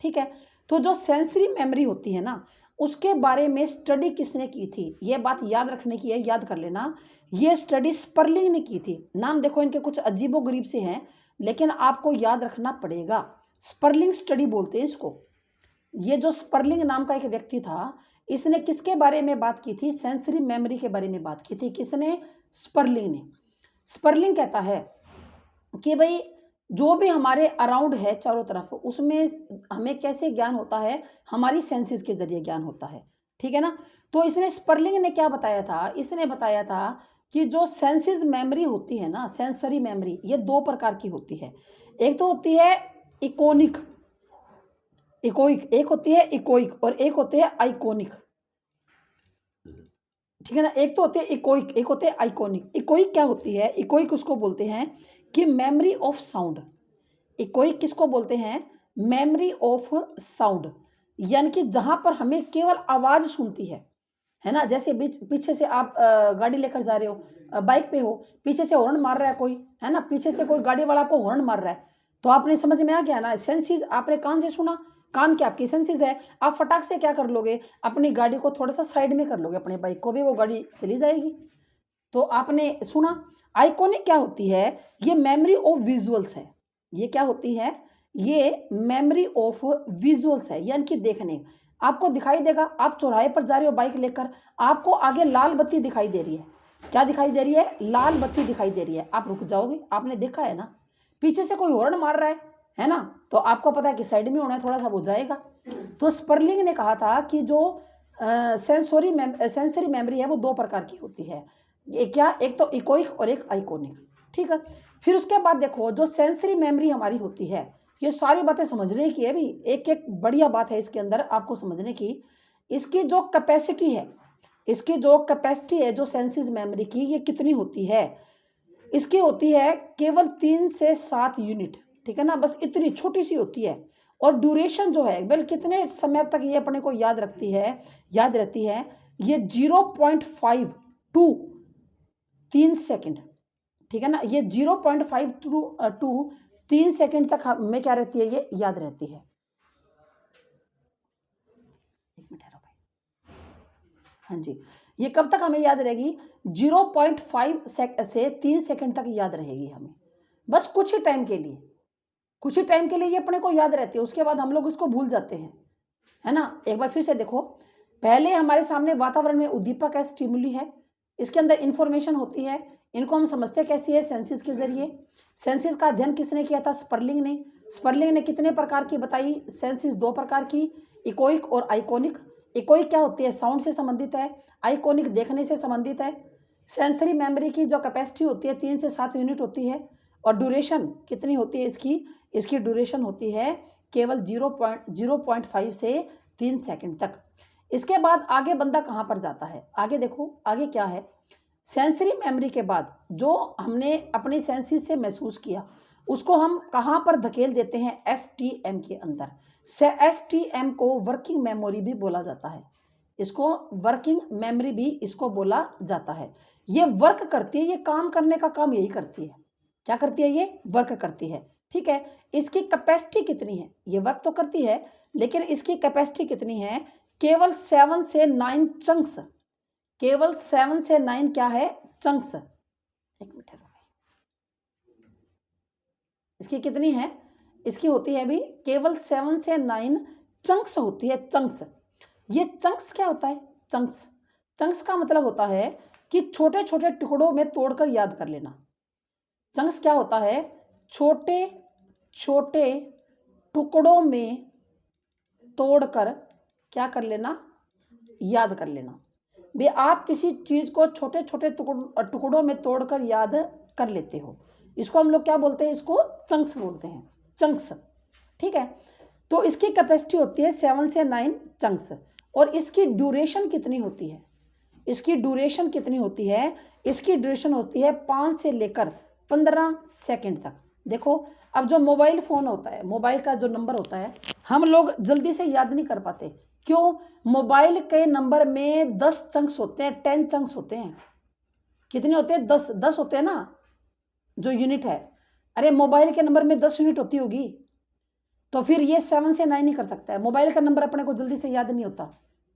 ठीक है। तो जो सेंसरी मेमोरी होती है ना, उसके बारे में स्टडी किसने की थी, ये बात याद रखने की है, याद कर लेना। ये स्टडी स्पर्लिंग ने की थी। नाम देखो इनके कुछ अजीबोगरीब से हैं, लेकिन आपको याद रखना पड़ेगा। स्पर्लिंग स्टडी बोलते हैं इसको। ये जो स्पर्लिंग नाम का एक व्यक्ति था, इसने किसके बारे में बात की थी, सेंसरी मेमोरी के बारे में बात की थी। किसने, स्पर्लिंग ने। स्पर्लिंग कहता है कि भाई जो भी हमारे अराउंड है चारों तरफ, उसमें हमें कैसे ज्ञान होता है, हमारी सेंसेस के जरिए ज्ञान होता है, ठीक है ना। तो इसने, स्पर्लिंग ने क्या बताया था, इसने बताया था कि जो सेंसेस मेमोरी होती है ना, सेंसरी मेमोरी, ये 2 प्रकार की होती है। एक तो होती है इकोनिक, इकोइक, एक होती है इकोइक और एक होती है आइकोनिक, ठीक है ना। एक तो होती है इकोइक, एक होते हैं आइकोनिक। इकोइक क्या होती है, इकोइक उसको बोलते हैं कि मेमोरी ऑफ साउंड। इकोइक किसको बोलते हैं, मेमोरी ऑफ साउंड, यानी कि जहां पर हमें केवल आवाज सुनती है ना। जैसे पीछे से आप गाड़ी लेकर जा रहे हो, बाइक पे हो, पीछे से हॉर्न मार रहा है कोई, है ना, पीछे से कोई गाड़ी वाला आपको हॉर्न मार रहा है, तो आपने समझ में आ गया ना, सेंसिस आपने कान से सुना, कान की आपकी सेंसिस है। आप फटाक से क्या कर लोगे, अपनी गाड़ी को थोड़ा सा साइड में कर लोगे, अपने बाइक को भी, वो गाड़ी चली जाएगी। तो आपने सुना। आइकॉनिक क्या होती है, ये मेमोरी ऑफ विजुअल्स है। ये क्या होती है, ये मेमोरी ऑफ विजुअल्स है, यानी कि देखने, आपको दिखाई देगा, आप चौराहे पर जा रहे हो बाइक लेकर, आपको आगे लाल बत्ती दिखाई दे रही है, क्या दिखाई दे रही है, लाल बत्ती दिखाई दे रही है, आप रुक जाओगे, आपने देखा है ना। पीछे से कोई हॉर्न मार रहा है ना, तो आपको पता है कि साइड में होना है, थोड़ा सा वो जाएगा। तो स्पर्लिंग ने कहा था कि जो सेंसरी मेमोरी है वो 2 प्रकार की होती है। ये क्या, एक तो इकोइक और एक आइकोनिक, ठीक है। फिर उसके बाद देखो, जो सेंसरी मेमोरी हमारी होती है, ये सारी बातें समझने की है भी, एक एक बढ़िया बात है इसके अंदर आपको समझने की। इसकी जो कैपेसिटी है, इसकी जो कैपेसिटी है जो सेंसिस मेमोरी की, ये कितनी होती है, इसकी होती है केवल 3 से 7 यूनिट, ठीक है ना, बस इतनी छोटी सी होती है। और ड्यूरेशन जो है, बिल कितने समय तक ये अपने को याद रखती है, याद रहती है, ये 0.5 टू 3 सेकंड, ठीक है ना, ये 0.5 टू 3 सेकंड तक हमें क्या रहती है, ये याद रहती है। एक मिनट भाई, हाँ जी, ये कब तक हमें याद रहेगी? 0.5 से 3 सेकंड तक याद रहेगी हमें, बस कुछ ही टाइम के लिए। कुछ ही टाइम के लिए ये अपने को याद रहती है, उसके बाद हम लोग इसको भूल जाते हैं, है ना? एक बार फिर से देखो, पहले हमारे सामने वातावरण में उद्दीपक है, स्टिमुली है, इसके अंदर इन्फॉर्मेशन होती है, इनको हम समझते कैसे है? सेंसेस के ज़रिए। सेंसेस का अध्ययन किसने किया था? स्पर्लिंग ने। स्पर्लिंग ने कितने प्रकार की बताई? सेंसेस 2 प्रकार की, इकोइक और आइकोनिक। इकोइक क्या होती है? साउंड से संबंधित है, आइकोनिक देखने से संबंधित है। सेंसरी मेमोरी की जो कैपेसिटी होती है 3 से 7 यूनिट होती है, और ड्यूरेशन कितनी होती है इसकी? इसकी ड्यूरेशन होती है केवल 0.5 से 3 सेकंड तक। इसके बाद आगे बंदा कहाँ पर जाता है? आगे देखो, आगे क्या है? सेंसरी मेमोरी के बाद जो हमने अपनी सेंसेस से महसूस किया, उसको हम कहाँ पर धकेल देते हैं? एसटीएम के अंदर। एसटीएम को वर्किंग मेमोरी भी बोला जाता है, इसको वर्किंग मेमोरी भी इसको बोला जाता है। ये वर्क करती है, ये काम करने का काम यही करती है। क्या करती है? ये वर्क करती है, ठीक है। इसकी कैपेसिटी कितनी है? ये वर्क तो करती है, लेकिन इसकी कैपेसिटी कितनी है? केवल 7 से 9 चंक्स, केवल 7 से 9 क्या है? चंक्स। एक मिनट है, इसकी कितनी है? इसकी होती है अभी केवल 7 से 9 चंक्स होती है, चंक्स। ये चंक्स क्या होता है? चंक्स, चंक्स का मतलब होता है कि छोटे छोटे टुकड़ों में तोड़कर याद कर लेना। चंक्स क्या होता है? छोटे छोटे टुकड़ों में तोड़कर क्या कर लेना? याद कर लेना। भी आप किसी चीज को छोटे छोटे टुकड़ों में तोड़कर याद कर लेते हो, इसको हम लोग क्या बोलते हैं? इसको चंक्स बोलते हैं, चंक्स, ठीक है। तो इसकी कैपेसिटी होती है 7 से 9 चंक्स, और इसकी ड्यूरेशन कितनी होती है? इसकी ड्यूरेशन कितनी होती है? इसकी ड्यूरेशन होती है 5 से लेकर 15 सेकंड तक। देखो, अब जो मोबाइल फ़ोन होता है, मोबाइल का जो नंबर होता है, हम लोग जल्दी से याद नहीं कर पाते। क्यों? मोबाइल के नंबर में 10 चंक्स होते हैं, 10 चंक्स होते हैं। कितने होते हैं? 10 होते हैं ना, जो यूनिट है। अरे मोबाइल के नंबर में 10 यूनिट होती होगी, तो फिर ये 7 से 9 नहीं कर सकता है। मोबाइल का नंबर अपने को जल्दी से याद नहीं होता।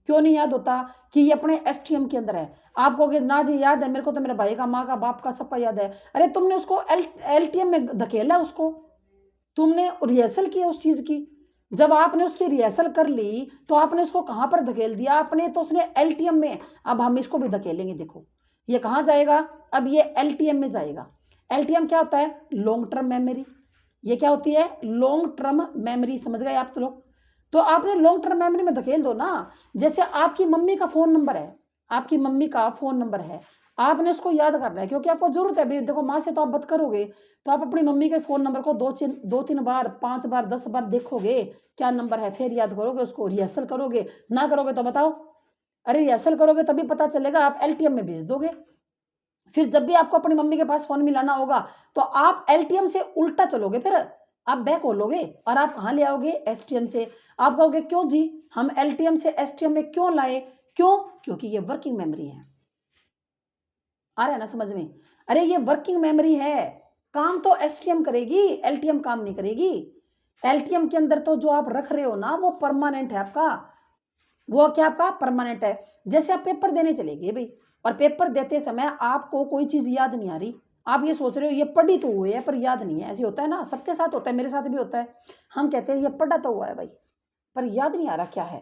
क्यों नहीं याद होता? कि ये अपने एसटीएम के अंदर है। आप कहोगे ना जी याद है मेरे को, तो मेरे भाई का, माँ का, बाप का, सबका याद है। अरे तुमने उसको एलटीएम में धकेला, उसको तुमने रिहर्सल की उस चीज की। जब आपने उसकी रिहर्सल कर ली तो आपने उसको कहाँ पर धकेल दिया? आपने तो उसने एलटीएम में। अब हम इसको भी धकेलेंगे। देखो ये कहाँ जाएगा? अब ये एलटीएम में जाएगा। एलटीएम क्या होता है? Long term memory. ये क्या होती है? Long term memory. समझ गए आप तो लोग? तो आपने लॉन्ग टर्म मेमोरी में धकेल दो ना। जैसे आपकी मम्मी का फोन नंबर है, आपकी मम्मी का फोन नंबर है, आपने उसको याद करना है क्योंकि आपको जरूरत है। देखो माँ से तो आप बात करोगे, तो आप अपनी मम्मी के फोन नंबर को 2-3 बार, 5 बार, 10 बार देखोगे क्या नंबर है, फिर याद करोगे, उसको रिहर्सल करोगे। ना करोगे तो बताओ? अरे रिहर्सल करोगे तभी पता चलेगा, आप एलटीएम में भेज दोगे। फिर जब भी आपको अपनी मम्मी के पास फोन मिलाना होगा तो आप एलटीएम से उल्टा चलोगे, फिर आप बैक होलोगे और आप कहाँ ले आओगे? एसटीएम से। आप कहोगे क्यों जी हम एलटीएम से एसटीएम में क्यों लाए? क्यों? क्योंकि ये वर्किंग मेमोरी है। आ रहा है ना समझ में? अरे ये वर्किंग मेमोरी है, काम तो एसटीएम करेगी, एलटीएम काम नहीं करेगी। एलटीएम के अंदर तो जो आप रख रहे हो ना वो परमानेंट है आपका। वो क्या आपका? परमानेंट है। जैसे आप पेपर देने चले गए भाई, और पेपर देते समय आपको कोई चीज याद नहीं आ रही, आप ये सोच रहे हो ये पढ़ी तो हुई है पर याद नहीं है। ऐसे होता है ना, सबके साथ होता है, मेरे साथ भी होता है। हम कहते हैं ये पढ़ा तो हुआ है भाई, पर याद नहीं आ रहा क्या है।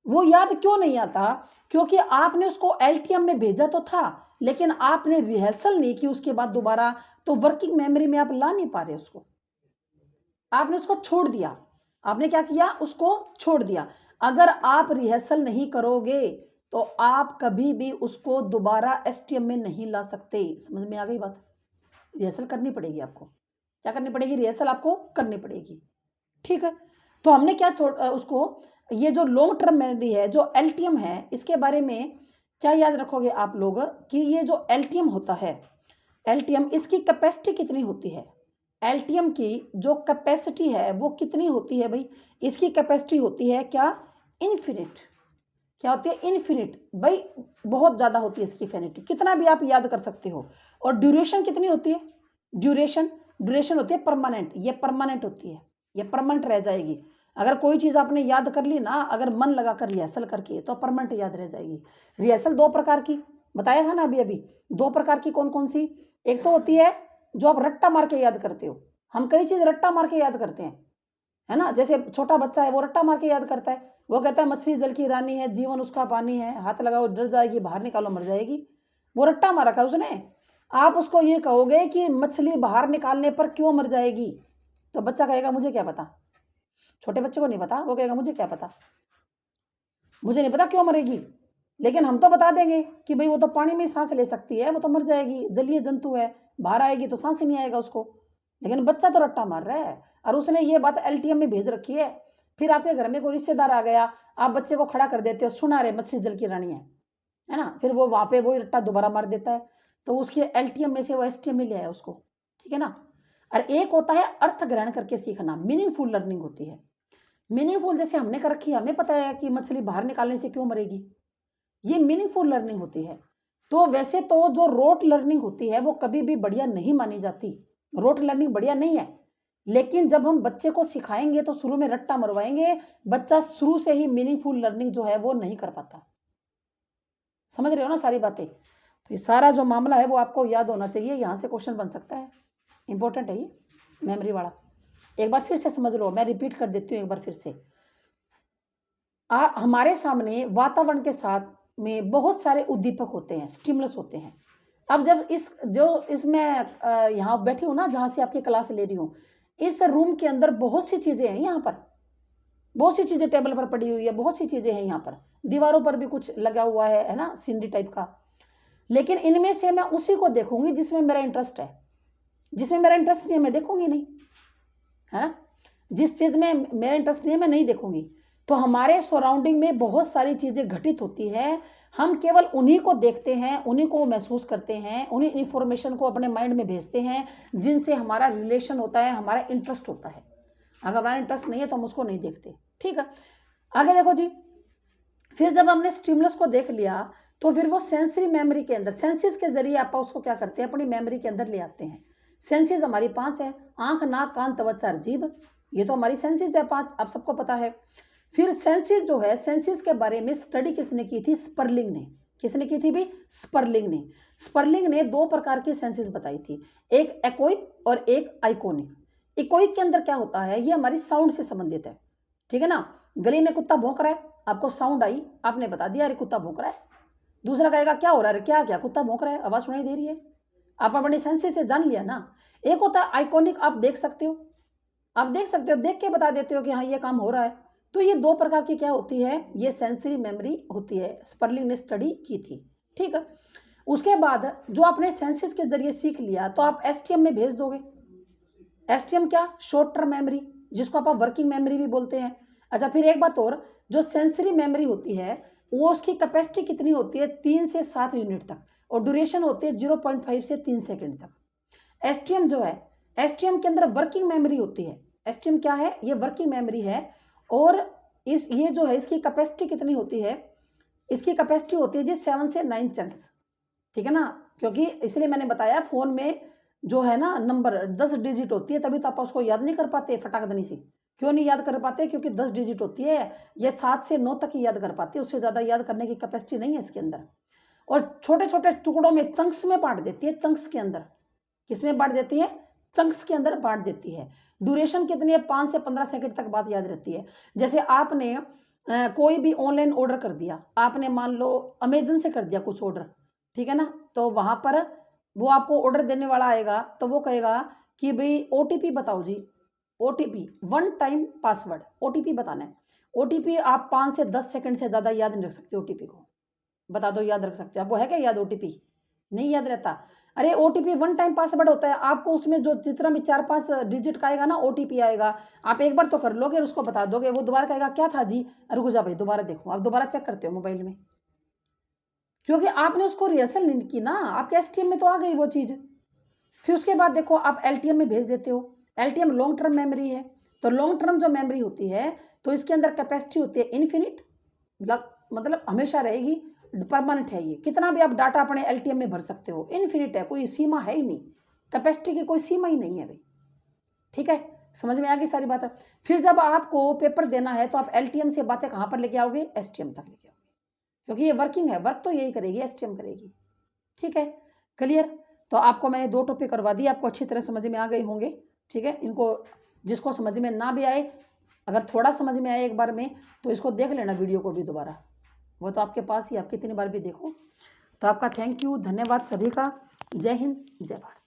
वो याद क्यों नहीं आता? क्योंकि आपने उसको एलटीएम में भेजा तो था, लेकिन आपने रिहर्सल नहीं की उसके बाद दोबारा, तो वर्किंग मेमोरी में आप ला नहीं पा रहे उसको। आपने उसको छोड़ दिया। आपने क्या किया? उसको छोड़ दिया। अगर आप रिहर्सल नहीं करोगे तो आप कभी भी उसको दोबारा एसटीएम में नहीं ला सकते। समझ में आ गई बात? रिहर्सल करनी पड़ेगी आपको। क्या करनी पड़ेगी? रिहर्सल आपको करनी पड़ेगी, ठीक है। तो हमने क्या उसको, ये जो लॉन्ग टर्म मेमोरी है, जो एलटीएम है, इसके बारे में क्या याद रखोगे आप लोग कि ये जो एलटीएम होता है, एलटीएम इसकी कैपेसिटी कितनी होती है? एलटीएम की जो कैपेसिटी है वो कितनी होती है भाई? इसकी कैपेसिटी होती है क्या? इन्फिनिट। क्या होती है? इन्फिनिट भाई, बहुत ज़्यादा होती है इसकी इन्फिनिटी, कितना भी आप याद कर सकते हो। और ड्यूरेशन कितनी होती है? ड्यूरेशन होती है परमानेंट, ये परमानेंट होती है, ये परमानेंट रह जाएगी। अगर कोई चीज़ आपने याद कर ली ना, अगर मन लगा कर रिहर्सल करके, तो परमानेंट याद रह जाएगी। रिहर्सल 2 प्रकार की बताया था ना अभी-अभी, 2 प्रकार की कौन-कौन सी? एक तो होती है जो आप रट्टा मार के याद करते हो। हम कई चीज़ रट्टा मार के याद करते हैं, है ना? जैसे छोटा बच्चा है वो रट्टा मार के याद करता है। वो कहता है मछली जल की रानी है, जीवन उसका पानी है, हाथ लगाओ डर जाएगी, बाहर निकालो मर जाएगी। वो रट्टा मार रखा है उसने। आप उसको ये कहोगे कि मछली बाहर निकालने पर क्यों मर जाएगी? तो बच्चा कहेगा मुझे क्या पता? छोटे बच्चे को नहीं पता, वो कहेगा मुझे क्या पता? मुझे नहीं पता क्यों मरेगी। लेकिन हम तो बता देंगे कि भई वो तो पानी में ही साँस ले सकती है, वो तो मर जाएगी, जलीय जंतु है, बाहर आएगी तो साँस ही नहीं आएगा उसको। लेकिन बच्चा तो रट्टा मार रहा है और उसने ये बात एलटीएम में भेज रखी है। फिर आपके घर में कोई रिश्तेदार आ गया, आप बच्चे को खड़ा कर देते हो, सुना रे मछली जल की रानी है ना? फिर वो वहाँ पे वही रट्टा दोबारा मार देता है, तो उसके एलटीएम में से वो एसटीएम में ले आया उसको, ठीक है ना? और एक होता है अर्थ ग्रहण करके सीखना, मीनिंगफुल लर्निंग होती है। मीनिंगफुल जैसे हमने कर रखी है, हमें पता है कि मछली बाहर निकालने से क्यों मरेगी, ये मीनिंगफुल लर्निंग होती है। तो वैसे तो जो रोट लर्निंग होती है वो कभी भी बढ़िया नहीं मानी जाती, रोट लर्निंग बढ़िया नहीं है। लेकिन जब हम बच्चे को सिखाएंगे तो शुरू में रट्टा मरवाएंगे, बच्चा शुरू से ही मीनिंगफुल लर्निंग जो है वो नहीं कर पाता। समझ रहे हो ना सारी बातें? तो ये सारा जो मामला है वो आपको याद होना चाहिए, यहाँ से क्वेश्चन बन सकता है, इंपॉर्टेंट है ये मेमोरी वाला। एक बार फिर से समझ लो, मैं रिपीट कर देती हूँ एक बार फिर से। हमारे सामने वातावरण के साथ में बहुत सारे उद्दीपक होते हैं, स्टिमुलस होते हैं। अब जब इसमें यहाँ बैठी हूँ ना, जहाँ से आपकी क्लास ले रही हूँ, इस रूम के अंदर बहुत सी चीज़ें हैं यहाँ पर, बहुत सी चीज़ें टेबल पर पड़ी हुई है, बहुत सी चीज़ें हैं यहाँ पर, दीवारों पर भी कुछ लगा हुआ है ना, सीनरी टाइप का। लेकिन इनमें से मैं उसी को देखूंगी जिसमें मेरा इंटरेस्ट है, जिसमें मेरा इंटरेस्ट नहीं है मैं देखूंगी नहीं, है ना? जिस चीज़ में मेरा इंटरेस्ट नहीं है मैं नहीं देखूंगी। तो हमारे सराउंडिंग में बहुत सारी चीज़ें घटित होती है, हम केवल उन्हीं को देखते हैं, उन्हीं को महसूस करते हैं, उन्हीं इन्फॉर्मेशन को अपने माइंड में भेजते हैं जिनसे हमारा रिलेशन होता है, हमारा इंटरेस्ट होता है। अगर हमारा इंटरेस्ट नहीं है तो हम उसको नहीं देखते, ठीक है? आगे देखो जी, फिर जब हमने स्टिमुलस को देख लिया तो फिर वो सेंसरी मेमोरी के अंदर, सेंसेस के जरिए आप उसको क्या करते हैं, अपनी मेमोरी के अंदर ले आते हैं। सेंसेस हमारी 5 है, आंख, नाक, कान, त्वचा, जीभ, ये तो हमारी सेंसेस है 5, आप सबको पता है। फिर सेंसेस जो है, सेंसेस के बारे में स्टडी किसने की थी? स्पर्लिंग ने। किसने की थी भी? स्पर्लिंग ने। स्पर्लिंग ने 2 प्रकार की सेंसेस बताई थी, एक एक्वाइक और एक आइकोनिक। इकोइक के अंदर क्या होता है, ये हमारी साउंड से संबंधित है, ठीक है ना? गली में कुत्ता भौंक रहा है, आपको साउंड आई, आपने बता दिया अरे कुत्ता भौंक रहा है। दूसरा कहेगा क्या हो रहा है, क्या क्या कुत्ता भौंक रहा है, आवाज़ सुनाई दे रही है, आप अपने सेंसेस से जान लिया ना। एक होता है आइकॉनिक, आप देख सकते हो, आप देख सकते हो, देख के बता देते हो कि हाँ ये काम हो रहा है। तो ये 2 प्रकार की क्या होती है, ये सेंसरी मेमोरी होती है, स्पर्लिंग ने स्टडी की थी, ठीक है? उसके बाद जो आपने सेंसेस के जरिए सीख लिया तो आप एसटीएम में भेज दोगे। एसटीएम क्या? शॉर्ट टर्म मेमोरी, जिसको आप वर्किंग मेमोरी भी बोलते हैं। अच्छा, फिर एक बात और, जो सेंसरी मेमोरी होती है वो उसकी कैपेसिटी कितनी होती है? 3 से 7 यूनिट तक, और ड्यूरेशन होती है 0.5 से 3 सेकंड तक। एसटीएम जो है, एसटीएम के अंदर वर्किंग मेमोरी होती है। एसटीएम क्या है? ये वर्किंग मेमोरी है, और ये जो है इसकी कैपेसिटी कितनी होती है? इसकी कैपेसिटी होती है जी 7 से 9 चंक्स, ठीक है ना? क्योंकि इसलिए मैंने बताया फ़ोन में जो है ना नंबर 10 डिजिट होती है, तभी तो आप उसको याद नहीं कर पाते फटाकदनी से। क्यों नहीं याद कर पाते? क्योंकि 10 डिजिट होती है, ये 7 से 9 तक ही याद कर पाती है, उससे ज़्यादा याद करने की कैपेसिटी नहीं है इसके अंदर। और छोटे-छोटे टुकड़ों में, चंक्स में बाँट देती है, चंक्स के अंदर। किसमें बाँट देती है? चंक्स के अंदर बाँट देती है। ड्यूरेशन कितनी है? 5 से 15 सेकंड तक बात याद रहती है। जैसे आपने कोई भी ऑनलाइन ऑर्डर कर दिया, आपने मान लो अमेज़न से कर दिया कुछ ऑर्डर, ठीक है ना? तो वहाँ पर वो आपको ऑर्डर देने वाला आएगा, तो वो कहेगा कि भई ओटीपी बताओ जी, OTP, one time password, OTP बताना है। ओटीपी आप 5 से 10 सेकंड से ज़्यादा याद नहीं रख सकते ओटीपी को। बता दो याद रख सकते हो, आपको है क्या याद ओटीपी? नहीं याद रहता। अरे ओटीपी वन टाइम पासवर्ड होता है, आपको उसमें जो जितना भी 4-5 डिजिट का आएगा ना ओटीपी आएगा, आप एक बार तो कर लोगे और उसको बता दोगे, वो दोबारा कहेगा क्या था जी? रुक जा भाई दोबारा देखो, आप दोबारा चेक करते हो मोबाइल में। क्योंकि आपने उसको रिहर्सल नहीं की ना, आपके एसटीएम में तो आ गई वो चीज़। फिर उसके बाद देखो आप एलटीएम में भेज देते हो। एलटीएम लॉन्ग टर्म मेमोरी है, तो लॉन्ग टर्म जो मेमोरी होती है तो इसके अंदर कैपेसिटी होती है इन्फिनिट, मतलब हमेशा रहेगी, परमानेंट है ये। कितना भी आप डाटा अपने एलटीएम में भर सकते हो, इन्फिनिट है, कोई सीमा है ही नहीं, कैपेसिटी की कोई सीमा ही नहीं है भाई, ठीक है? समझ में आ गई सारी बात है। फिर जब आपको पेपर देना है तो आप एलटीएम से बातें कहाँ पर लेके आओगे, एसटीएम तक लेके आओगे, क्योंकि ये वर्किंग है, वर्क तो यही करेगी, एसटीएम करेगी। ठीक है, क्लियर। तो आपको मैंने 2 टॉपिक करवा दिए, आपको अच्छी तरह समझ में आ गए होंगे। ठीक है, इनको जिसको समझ में ना भी आए, अगर थोड़ा समझ में आए एक बार में, तो इसको देख लेना वीडियो को भी दोबारा, वो तो आपके पास ही, आप कितनी बार भी देखो। तो आपका थैंक यू, धन्यवाद सभी का। जय हिंद, जय भारत।